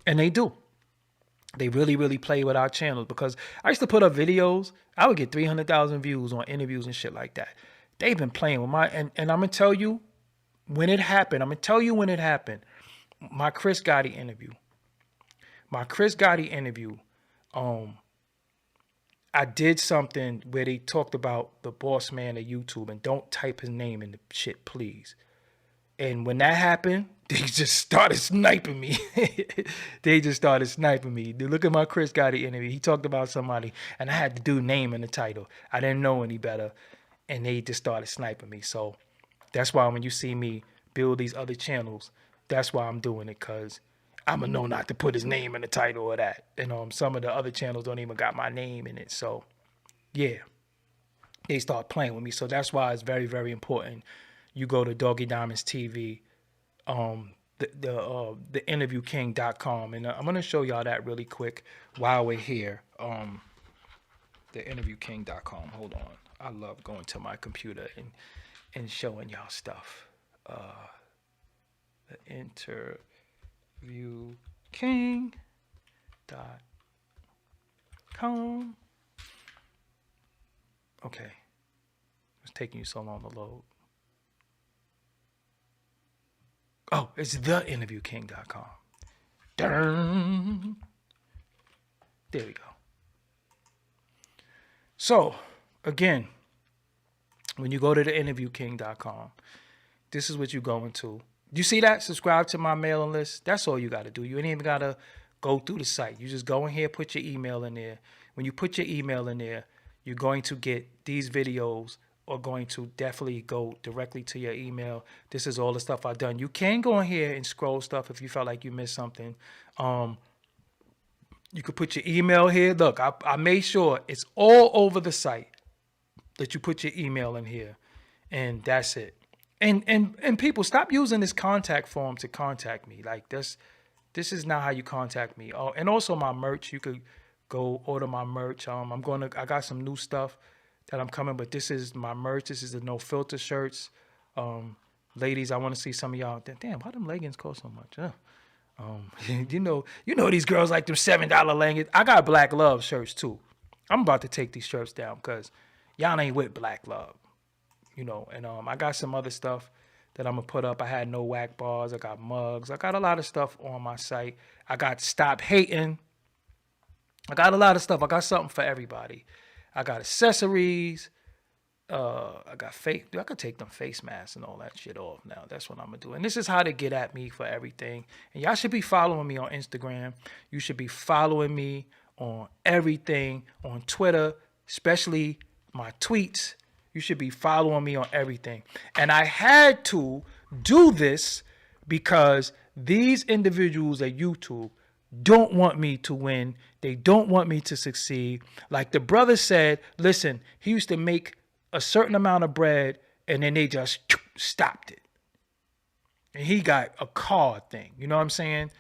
And they do. They really, really play with our channels because I used to put up videos. I would get 300,000 views on interviews and shit like that. They've been playing with my, and I'm going to tell you when it happened. My Chris Gotti interview. I did something where they talked about the boss man of YouTube and don't type his name in the shit, please. And when that happened, they just started sniping me. They look at my Chris Gotti interview. He talked about somebody, and I had to do name in the title. I didn't know any better, and they just started sniping me. So that's why when you see me build these other channels, that's why I'm doing it, because I'm going to know not to put his name in the title of that. And some of the other channels don't even got my name in it. So, yeah, they start playing with me. So that's why it's very, very important. You go to Doggie Diamonds TV, the interviewking.com. And I'm going to show y'all that really quick while we're here. The interviewking.com. Hold on. I love going to my computer and showing y'all stuff. The interviewking.com. Okay. It's taking you so long to load. Oh, it's theinterviewking.com. There we go. So, again, when you go to theinterviewking.com, this is what you're going to. You see that? Subscribe to my mailing list. That's all you got to do. You ain't even got to go through the site. You just go in here, put your email in there. When you put your email in there, you're going to get these videos are going to definitely go directly to your email. This is all the stuff I've done. You can go in here and scroll stuff if you felt like you missed something. You could put your email here. Look, I made sure it's all over the site that you put your email in here, and that's it. And people, stop using this contact form to contact me. Like this is not how you contact me. Oh, and also my merch. You could go order my merch. I got some new stuff that I'm coming, but this is my merch. This is the no filter shirts. Ladies, I want to see some of y'all. Damn, why them leggings cost so much? You know these girls like them $7 leggings. I got Black Love shirts too. I'm about to take these shirts down because y'all ain't with Black Love. And I got some other stuff that I'm gonna put up. I had no whack bars. I got mugs. I got a lot of stuff on my site. I got Stop Hating. I got a lot of stuff. I got something for everybody. I got accessories. I got I could take them face masks and all that shit off now. That's what I'm gonna do. And this is how to get at me for everything. And y'all should be following me on Instagram. You should be following me on everything, on Twitter, especially my tweets. You should be following me on everything. And I had to do this because these individuals at YouTube don't want me to win. They don't want me to succeed. Like the brother said, listen, he used to make a certain amount of bread and then they just stopped it. And he got a card thing. You know what I'm saying?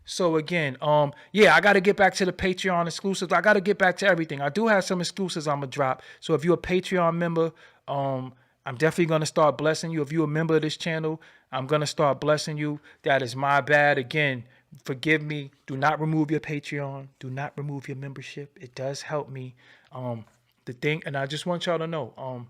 So again, I got to get back to the Patreon exclusives. I got to get back to everything. I do have some exclusives I'm going to drop. So if you're a Patreon member, I'm definitely going to start blessing you. If you're a member of this channel, I'm going to start blessing you. That is my bad. Again, forgive me. Do not remove your Patreon. Do not remove your membership. It does help me. The thing, and I just want y'all to know,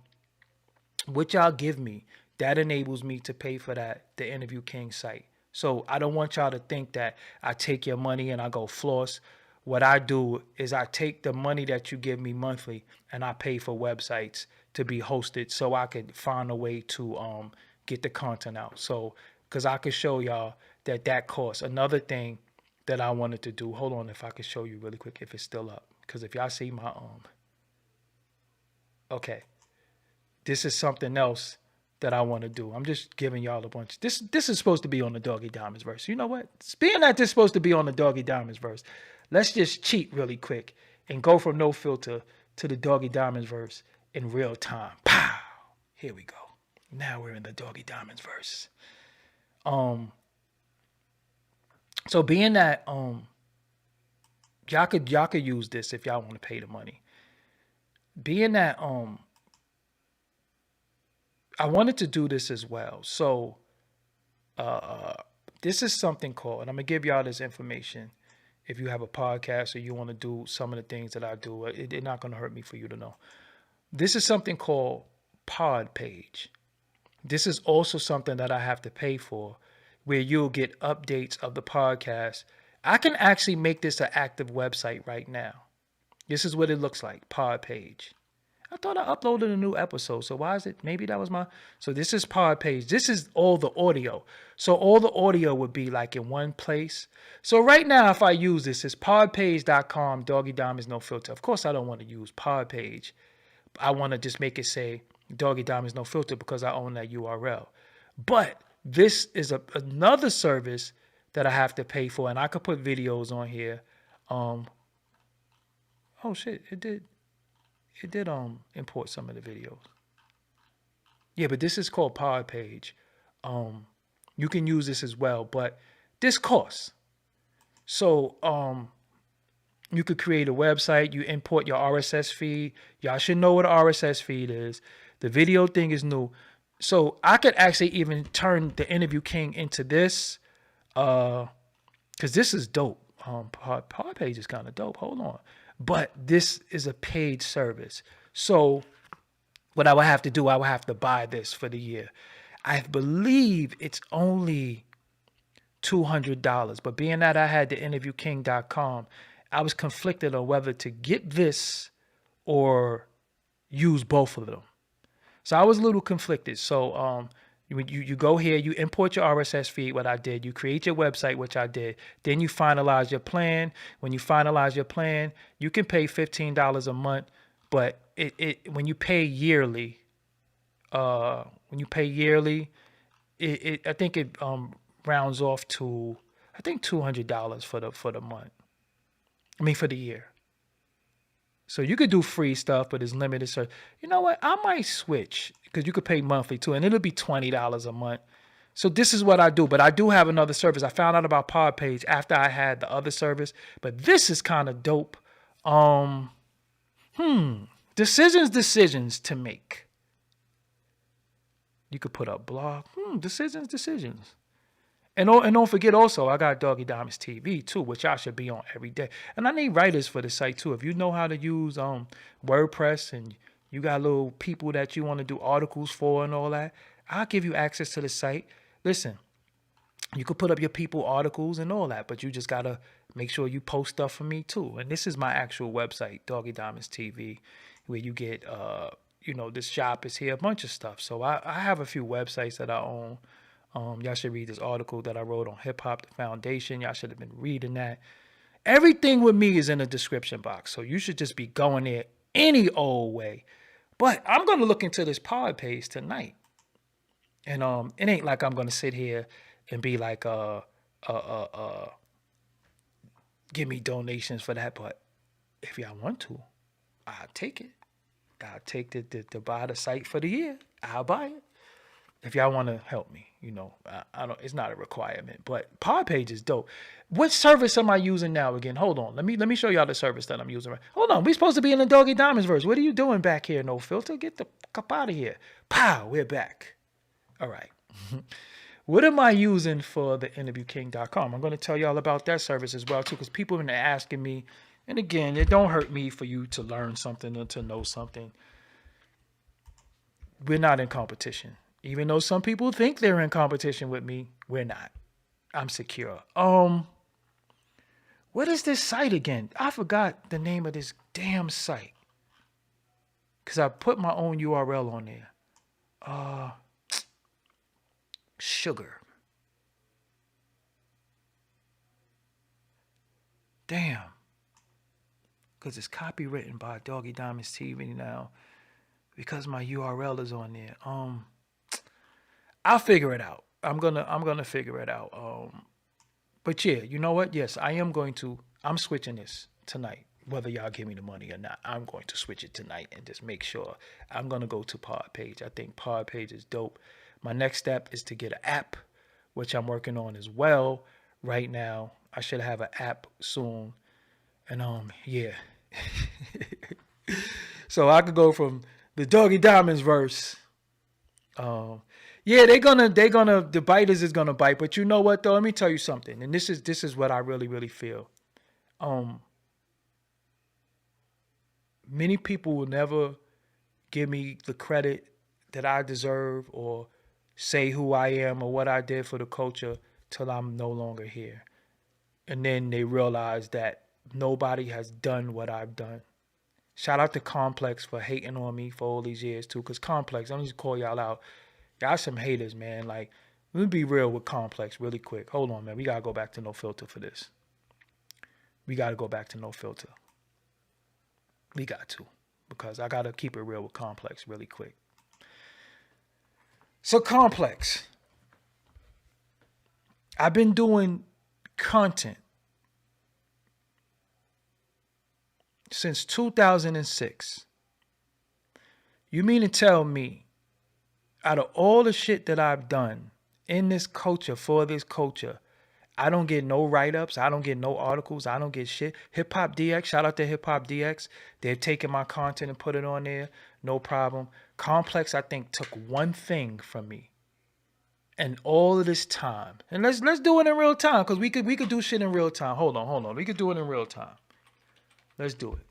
what y'all give me, that enables me to pay for the Interview King site. So I don't want y'all to think that I take your money and I go floss. What I do is I take the money that you give me monthly and I pay for websites to be hosted so I could find a way to get the content out. So, because I could show y'all that costs. Another thing that I wanted to do, hold on, if I could show you really quick, if it's still up. Because if y'all see my, okay, this is something else that I want to do. I'm just giving y'all a bunch. This is supposed to be on the Doggie Diamonds verse. You know what? Being that this is supposed to be on the Doggie Diamonds verse, let's just cheat really quick and go from no filter to the Doggie Diamonds verse in real time. Pow! Here we go. Now we're in the Doggie Diamonds verse. So being that y'all could use this if y'all want to pay the money. Being that I wanted to do this as well. So this is something called, and I'm gonna give y'all this information. If you have a podcast or you want to do some of the things that I do, it's not gonna hurt me for you to know. This is something called Pod Page. This is also something that I have to pay for, where you'll get updates of the podcast. I can actually make this an active website right now. This is what it looks like, Pod Page. I thought I uploaded a new episode, so why is it? Maybe that was my... So this is Pod Page. This is all the audio. So all the audio would be like in one place. So right now, if I use this, it's podpage.com, Doggie Diamonds, no filter. Of course, I don't want to use Pod Page. I want to just make it say Doggie Diamonds, no filter, because I own that URL. But this is another service that I have to pay for, and I could put videos on here. Oh shit, it did import some of the videos. Yeah, but this is called Pod Page. You can use this as well, but this costs. So you could create a website, you import your RSS feed. Y'all should know what an RSS feed is. The video thing is new. So I could actually even turn the Interview King into this, because this is dope. Pod Page is kind of dope. Hold on. But this is a paid service. So what I would have to do, I would have to buy this for the year. I believe it's only $200. But being that I had the interviewking.com, I was conflicted on whether to get this or use both of them. So I was a little conflicted. So you go here, you import your RSS feed, what I did. You create your website, which I did. Then you finalize your plan. When you finalize your plan, you can pay $15 a month. But when you pay yearly, I think it rounds off to, I think $200 for the month. I mean, for the year. So you could do free stuff, but it's limited. So you know what? I might switch, because you could pay monthly too, and it'll be $20 a month. So this is what I do. But I do have another service. I found out about Pod Page after I had the other service. But this is kind of dope. Decisions to make. You could put up blog. Decisions. And don't forget also, I got Doggie Diamonds TV too, which I should be on every day. And I need writers for the site too. If you know how to use WordPress and you got little people that you want to do articles for and all that, I'll give you access to the site. Listen, you could put up your people articles and all that, but you just got to make sure you post stuff for me too. And this is my actual website, Doggie Diamonds TV, where you get, this shop is here, a bunch of stuff. So I have a few websites that I own. Y'all should read this article that I wrote on Hip Hop, the Foundation. Y'all should have been reading that. Everything with me is in the description box. So you should just be going there any old way. But I'm going to look into this Pod Page tonight. And it ain't like I'm going to sit here and be like, give me donations for that. But if y'all want to, I'll take it. I'll take to buy the site for the year. I'll buy it. If y'all want to help me, I don't. It's not a requirement, but Pod Page is dope. What service am I using now again? Hold on. Let me show y'all the service that I'm using. Hold on. We supposed to be in the Doggie Diamonds verse. What are you doing back here? No filter. Get the fuck out of here. Pow. We're back. All right. What am I using for the interviewking.com? I'm going to tell y'all about that service as well too, because people have been asking me. And again, it don't hurt me for you to learn something or to know something. We're not in competition. Even though some people think they're in competition with me, we're not. I'm secure. What is this site again? I forgot the name of this damn site. Because I put my own URL on there. Sugar. Damn. Because it's copywritten by Doggie Diamonds TV now. Because my URL is on there. I'll figure it out. I'm gonna figure it out. But yeah, you know what? Yes, I'm switching this tonight. Whether y'all give me the money or not, I'm going to switch it tonight and just make sure. I'm going to go to Pod Page. I think Pod Page is dope. My next step is to get an app, which I'm working on as well right now. I should have an app soon. And yeah. So I could go from the Doggie Diamonds verse. Yeah, the biters is gonna bite. But you know what though? Let me tell you something. And this is what I really, really feel. Many people will never give me the credit that I deserve or say who I am or what I did for the culture till I'm no longer here. And then they realize that nobody has done what I've done. Shout out to Complex for hating on me for all these years too. Because Complex, I'm just call y'all out. Y'all some haters, man. Like, let me be real with Complex really quick. Hold on, man. We got to go back to No Filter for this. We got to go back to No Filter. We got to, because I got to keep it real with Complex really quick. So Complex, I've been doing content since 2006. You mean to tell me, out of all the shit that I've done in this culture, for this culture, I don't get no write-ups. I don't get no articles. I don't get shit. Hip Hop DX, shout out to Hip Hop DX. They've taken my content and put it on there. No problem. Complex, I think, took one thing from me. And all of this time. And let's do it in real time, because we could do shit in real time. Hold on. We could do it in real time. Let's do it.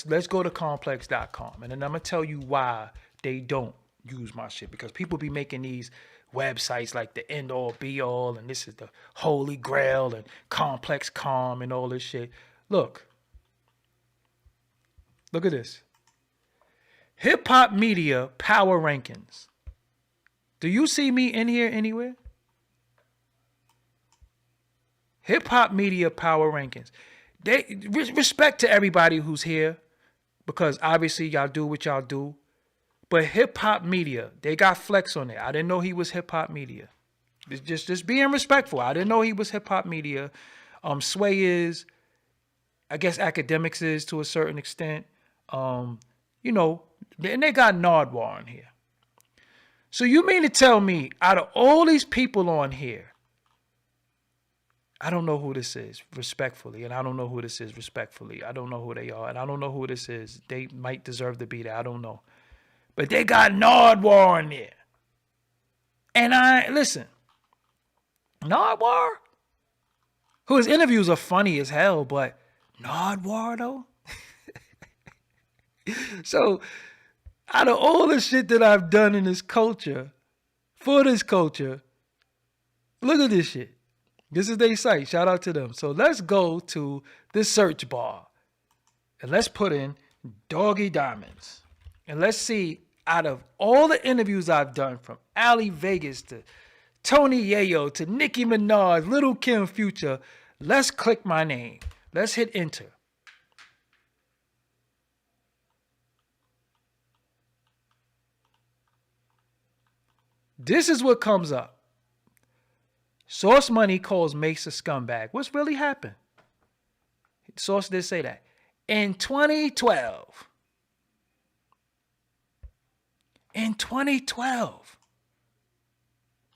Let's go to complex.com. And then I'm going to tell you why they don't use my shit. Because people be making these websites like the end all be all, and this is the holy grail, and complex calm and all this shit. Look at this. Hip Hop Media Power Rankings. Do you see me in here anywhere? Hip Hop Media Power Rankings. They respect to everybody who's here, because obviously y'all do what y'all do. But Hip Hop Media, they got Flex on there. I didn't know he was Hip Hop Media. Just being respectful. I didn't know he was Hip Hop Media. Sway is, I guess Academics is to a certain extent. And they got Nardwar on here. So you mean to tell me, out of all these people on here, I don't know who this is, respectfully, and I don't know who this is, respectfully. I don't know who they are, and I don't know who this is. They might deserve to be there. I don't know. But they got Nardwar on there. And listen, Nardwar, whose interviews are funny as hell, but Nardwar, though? So, out of all the shit that I've done in this culture, for this culture, look at this shit. This is their site. Shout out to them. So, let's go to this search bar. And let's put in Doggie Diamonds. And let's see, out of all the interviews I've done, from Ali Vegas to Tony Yayo to Nicki Minaj, Little Kim Future, let's click my name. Let's hit enter. This is what comes up. Source Money calls Mace a scumbag. What's really happened? Source did say that. In 2012,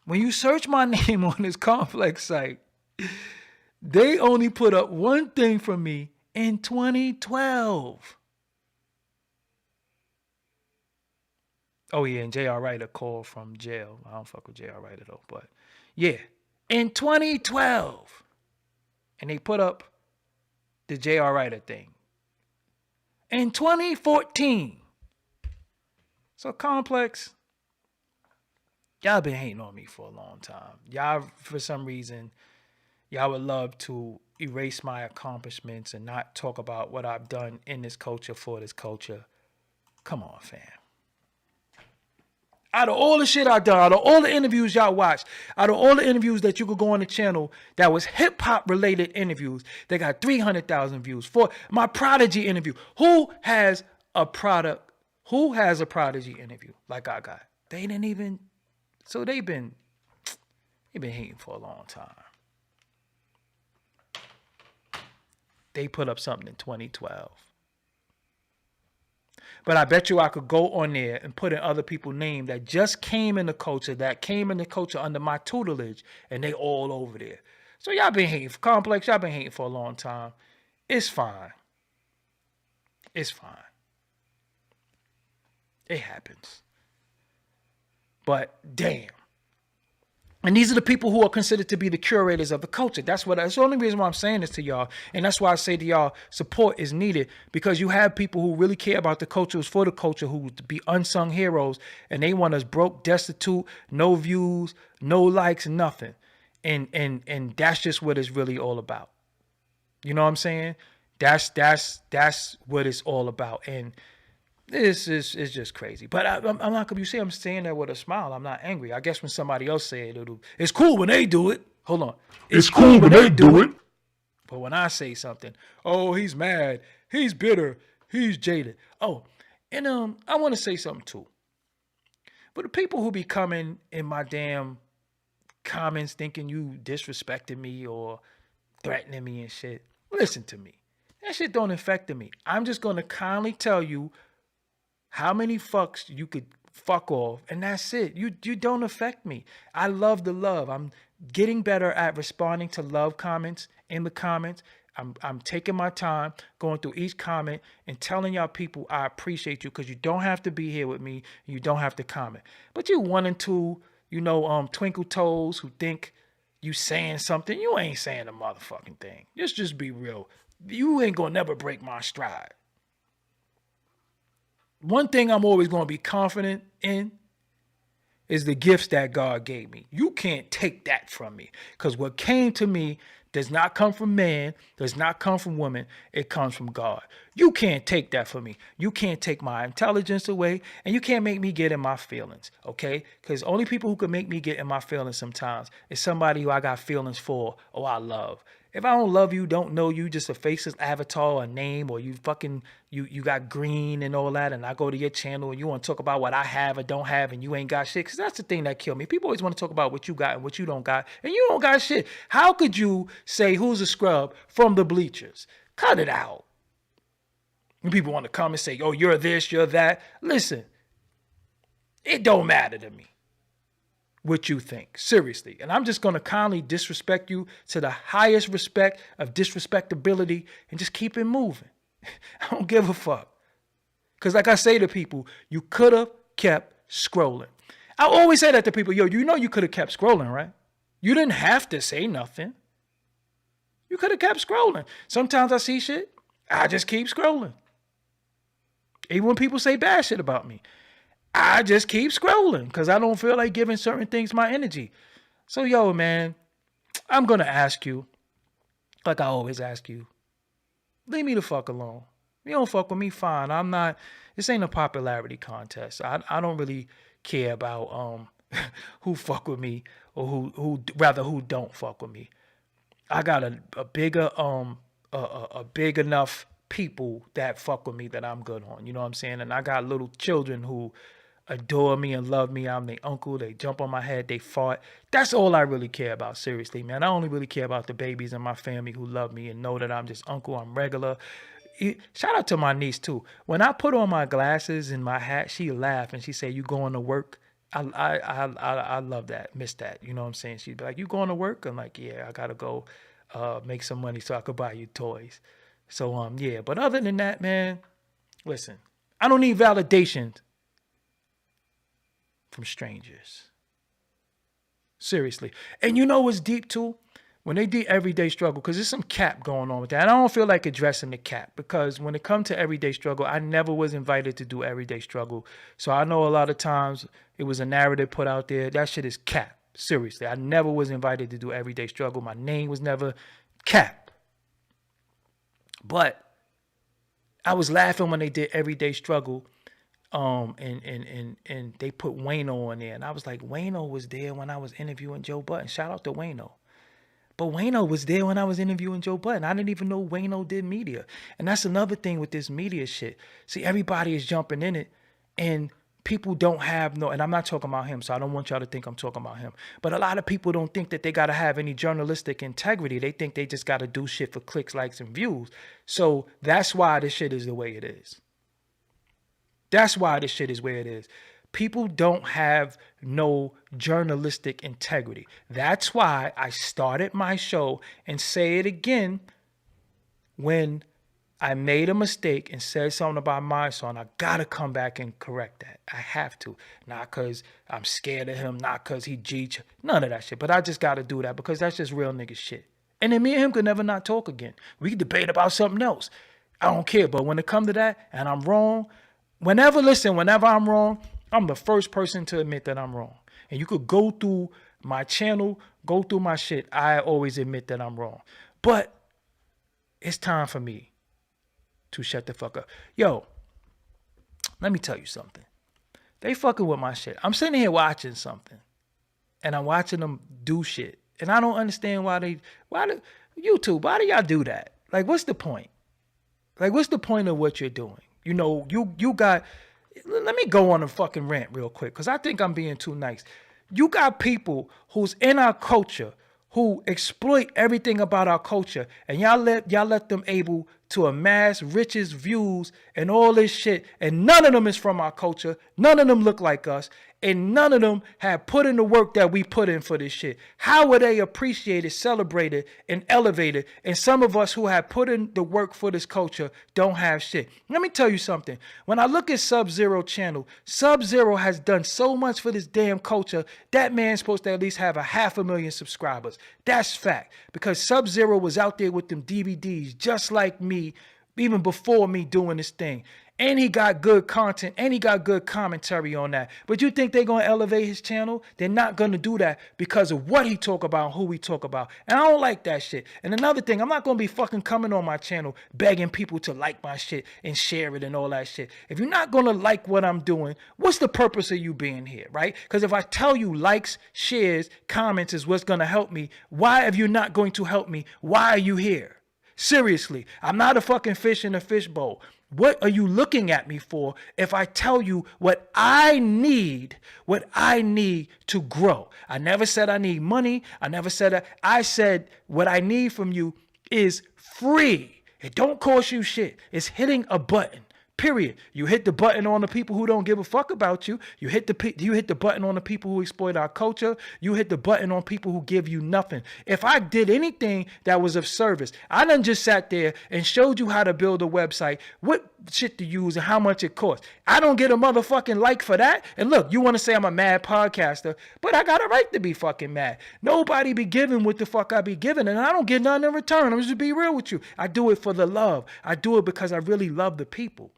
when you search my name on this Complex site, they only put up one thing from me in 2012. Oh, yeah, and J.R. Writer called from jail. I don't fuck with J.R. Writer, though. But, yeah, in 2012. And they put up the J.R. Writer thing. In 2014. So Complex, Y'all been hating on me for a long time. Y'all, for some reason, y'all would love to erase my accomplishments and not talk about what I've done in this culture for this culture. Come on, fam. Out of all the shit I've done, out of all the interviews y'all watched, out of all the interviews that you could go on the channel that was hip-hop related interviews, they got 300,000 views. For my Prodigy interview, who has a Prodigy interview like I got? They didn't even, so they've been hating for a long time. They put up something in 2012. But I bet you I could go on there and put in other people's name that just came in the culture, under my tutelage, and they all over there. So y'all been hating for Complex. Y'all been hating for a long time. It's fine. It's fine. It happens. But damn. And these are the people who are considered to be the curators of the culture. That's the only reason why I'm saying this to y'all. And that's why I say to y'all, support is needed, because you have people who really care about the culture, for the culture, who be unsung heroes, and they want us broke, destitute, no views, no likes, nothing. And that's just what it's really all about. You know what I'm saying? That's what it's all about. And this is just crazy. But I'm not gonna, you see, I'm saying that with a smile. I'm not angry. I guess when somebody else say it, it's cool when they do it. Hold on. It's cool when they do it. But when I say something, oh, he's mad, he's bitter, he's jaded. Oh, and I want to say something too. But the people who be coming in my damn comments thinking you disrespecting me or threatening me and shit, listen to me. That shit don't affect me. I'm just gonna kindly tell you how many fucks you could fuck off, and that's it. You don't affect me. I love the love. I'm getting better at responding to love comments in the comments. I'm taking my time going through each comment and telling y'all people I appreciate you, because you don't have to be here with me. You don't have to comment. But you 1 and 2, twinkle toes who think you saying something. You ain't saying a motherfucking thing. Just be real. You ain't gonna never break my stride. One thing I'm always going to be confident in is the gifts that God gave me. You can't take that from me, because what came to me does not come from man, does not come from woman. It comes from God. You can't take that from me. You can't take my intelligence away, and you can't make me get in my feelings, okay? Because only people who can make me get in my feelings sometimes is somebody who I got feelings for or I love. If I don't love you, don't know you, just a faceless avatar, a name, or you got green and all that, and I go to your channel and you want to talk about what I have or don't have, and you ain't got shit, because that's the thing that killed me. People always want to talk about what you got and what you don't got, and you don't got shit. How could you say who's a scrub from the bleachers? Cut it out. And people want to come and say, oh, you're this, you're that. Listen, it don't matter to me what you think, seriously. And I'm just going to kindly disrespect you to the highest respect of disrespectability and just keep it moving. I don't give a fuck. Because like I say to people, you could have kept scrolling. I always say that to people. Yo, you could have kept scrolling, right? You didn't have to say nothing. You could have kept scrolling. Sometimes I see shit, I just keep scrolling. Even when people say bad shit about me, I just keep scrolling because I don't feel like giving certain things my energy. So, yo, man, I'm going to ask you, like I always ask you, leave me the fuck alone. You don't fuck with me, fine. This ain't a popularity contest. I don't really care about who fuck with me or who don't fuck with me. I got a big enough people that fuck with me that I'm good on. You know what I'm saying? And I got little children who adore me and love me. I'm their uncle. They jump on my head. They fart. That's all I really care about. Seriously, man. I only really care about the babies in my family who love me and know that I'm just uncle. I'm regular. Shout out to my niece too. When I put on my glasses and my hat, she laughed and she said, "You going to work?" I love that. Miss that. You know what I'm saying? She'd be like, "You going to work?" I'm like, "Yeah, I gotta go make some money so I could buy you toys." So yeah. But other than that, man, listen, I don't need validation from strangers. Seriously. And you know what's deep too? when they did Everyday Struggle, because there's some cap going on with that. And I don't feel like addressing the cap, because when it comes to Everyday Struggle, I never was invited to do Everyday Struggle. So I know a lot of times it was a narrative put out there. That shit is cap. Seriously, I never was invited to do Everyday Struggle. My name was never cap. But I was laughing when they did Everyday Struggle, and they put Wayno on there, and I was like, Wayno was there when I was interviewing Joe Budden. Shout out to Wayno. But Wayno was there when I was interviewing Joe Budden. I didn't even know Wayno did media. And that's another thing with this media shit. See, everybody is jumping in it, and people don't have no, and I'm not talking about him, so I don't want y'all to think I'm talking about him. But a lot of people don't think that they got to have any journalistic integrity. They think they just got to do shit for clicks, likes, and views. So that's why this shit is the way it is. That's why this shit is where it is. People don't have no journalistic integrity. That's why I started my show, and say it again, when I made a mistake and said something about Mysonne, I gotta come back and correct that. I have to. Not because I'm scared of him, not because he G. None of that shit. But I just gotta do that because that's just real nigga shit. And then me and him could never not talk again. We could debate about something else. I don't care. But when it comes to that and I'm wrong, whenever I'm wrong, I'm the first person to admit that I'm wrong. And you could go through my channel, go through my shit. I always admit that I'm wrong. But it's time for me to shut the fuck up. Yo, let me tell you something. They fucking with my shit. I'm sitting here watching something, and I'm watching them do shit, and I don't understand why do y'all do that? Like, what's the point? Like, what's the point of what you're doing? You know, you got, let me go on a fucking rant real quick, because I think I'm being too nice. You got people who's in our culture who exploit everything about our culture, and y'all let them able to amass riches, views, and all this shit, and none of them is from our culture. None of them look like us, and none of them have put in the work that we put in for this shit. How are they appreciated, celebrated, and elevated? And some of us who have put in the work for this culture don't have shit. Let me tell you something. When I look at Sub-Zero channel, Sub-Zero has done so much for this damn culture. That man's supposed to at least have 500,000 subscribers. That's fact. Because Sub-Zero was out there with them DVDs just like me, even before me doing this thing. And he got good content, and he got good commentary on that. But you think they're going to elevate his channel? They're not going to do that because of what he talk about, who he talk about. And I don't like that shit. And another thing, I'm not going to be fucking coming on my channel begging people to like my shit and share it and all that shit. If you're not going to like what I'm doing, what's the purpose of you being here, right? Because if I tell you likes, shares, comments is what's going to help me, why, if you're not going to help me, why are you here? Seriously, I'm not a fucking fish in a fishbowl. What are you looking at me for if I tell you what I need to grow? I never said I need money. I never said that. I said what I need from you is free. It don't cost you shit. It's hitting a button. Period. You hit the button on the people who don't give a fuck about you. You hit the button on the people who exploit our culture. You hit the button on people who give you nothing. If I did anything that was of service, I done just sat there and showed you how to build a website, what shit to use and how much it costs. I don't get a motherfucking like for that. And look, you want to say I'm a mad podcaster, but I got a right to be fucking mad. Nobody be giving what the fuck I be giving, and I don't get nothing in return. I'm just be real with you. I do it for the love. I do it because I really love the people.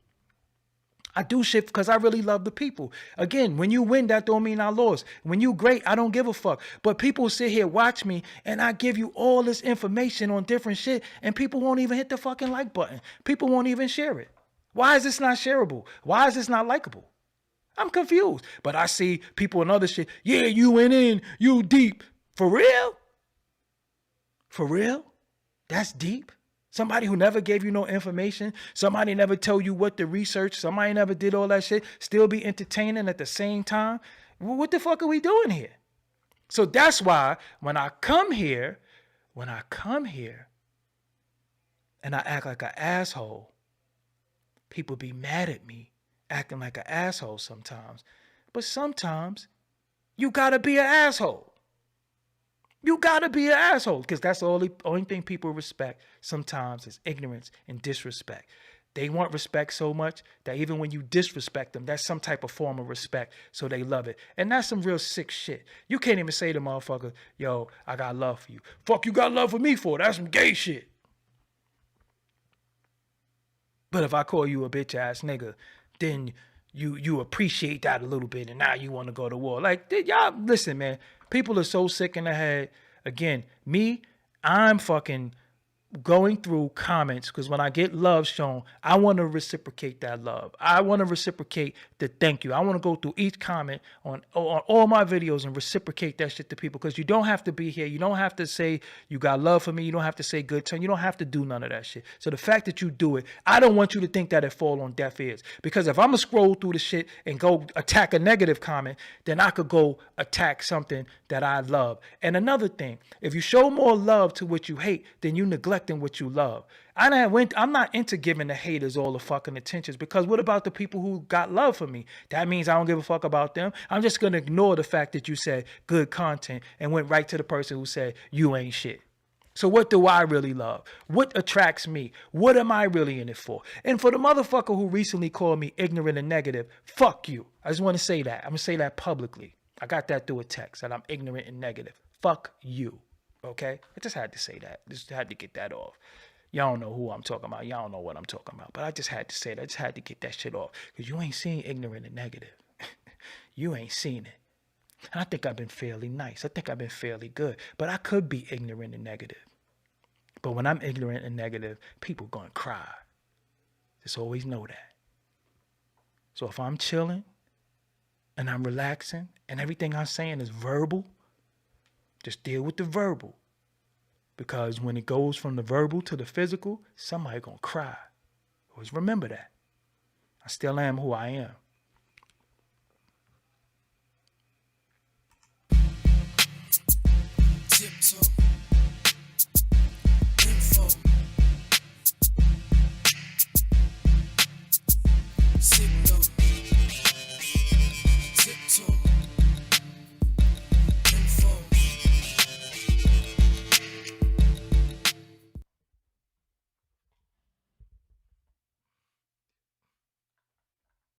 I do shit because I really love the people. Again, when you win, that don't mean I lost. When you great, I don't give a fuck. But people sit here, watch me, and I give you all this information on different shit, and people won't even hit the fucking like button. People won't even share it. Why is this not shareable? Why is this not likable? I'm confused. But I see people and other shit. Yeah, you went in, you deep. For real? For real? That's deep? Somebody who never gave you no information, somebody never told you what to research, somebody never did all that shit, still be entertaining at the same time? What the fuck are we doing here? So that's why when I come here and I act like an asshole, people be mad at me acting like an asshole sometimes. But sometimes you gotta be an asshole. You gotta be an asshole, because that's the only thing people respect sometimes is ignorance and disrespect. They want respect so much that even when you disrespect them, that's some type of form of respect. So they love it. And that's some real sick shit. You can't even say to motherfucker, yo, I got love for you. Fuck you got love for me for? That's some gay shit. But if I call you a bitch ass nigga, then you appreciate that a little bit, and now you want to go to war. Like, y'all, listen, man. People are so sick in the head. Again, I'm fucking going through comments because when I get love shown, I want to reciprocate that love. I want to reciprocate the thank you. I want to go through each comment on all my videos and reciprocate that shit to people, because you don't have to be here. You don't have to say you got love for me. You don't have to say good turn. You don't have to do none of that shit. So the fact that you do it, I don't want you to think that it fall on deaf ears, because if I'm going to scroll through the shit and go attack a negative comment, then I could go attack something that I love. And another thing, if you show more love to what you hate, then you neglecting what you love. I'm not into giving the haters all the fucking attentions, because what about the people who got love for me? That means I don't give a fuck about them. I'm just going to ignore the fact that you said good content and went right to the person who said you ain't shit. So what do I really love? What attracts me? What am I really in it for? And for the motherfucker who recently called me ignorant and negative, fuck you. I just want to say that. I'm going to say that publicly. I got that through a text, that I'm ignorant and negative. Fuck you. Okay? I just had to say that. Just had to get that off. Y'all don't know who I'm talking about. Y'all don't know what I'm talking about. But I just had to say that. I just had to get that shit off. Because you ain't seen ignorant and negative. You ain't seen it. And I think I've been fairly nice. I think I've been fairly good. But I could be ignorant and negative. But when I'm ignorant and negative, people going to cry. Just always know that. So if I'm chilling and I'm relaxing and everything I'm saying is verbal, just deal with the verbal. Because when it goes from the verbal to the physical, somebody gonna cry. Always remember that. I still am who I am. Tiptoe. Info. Signal.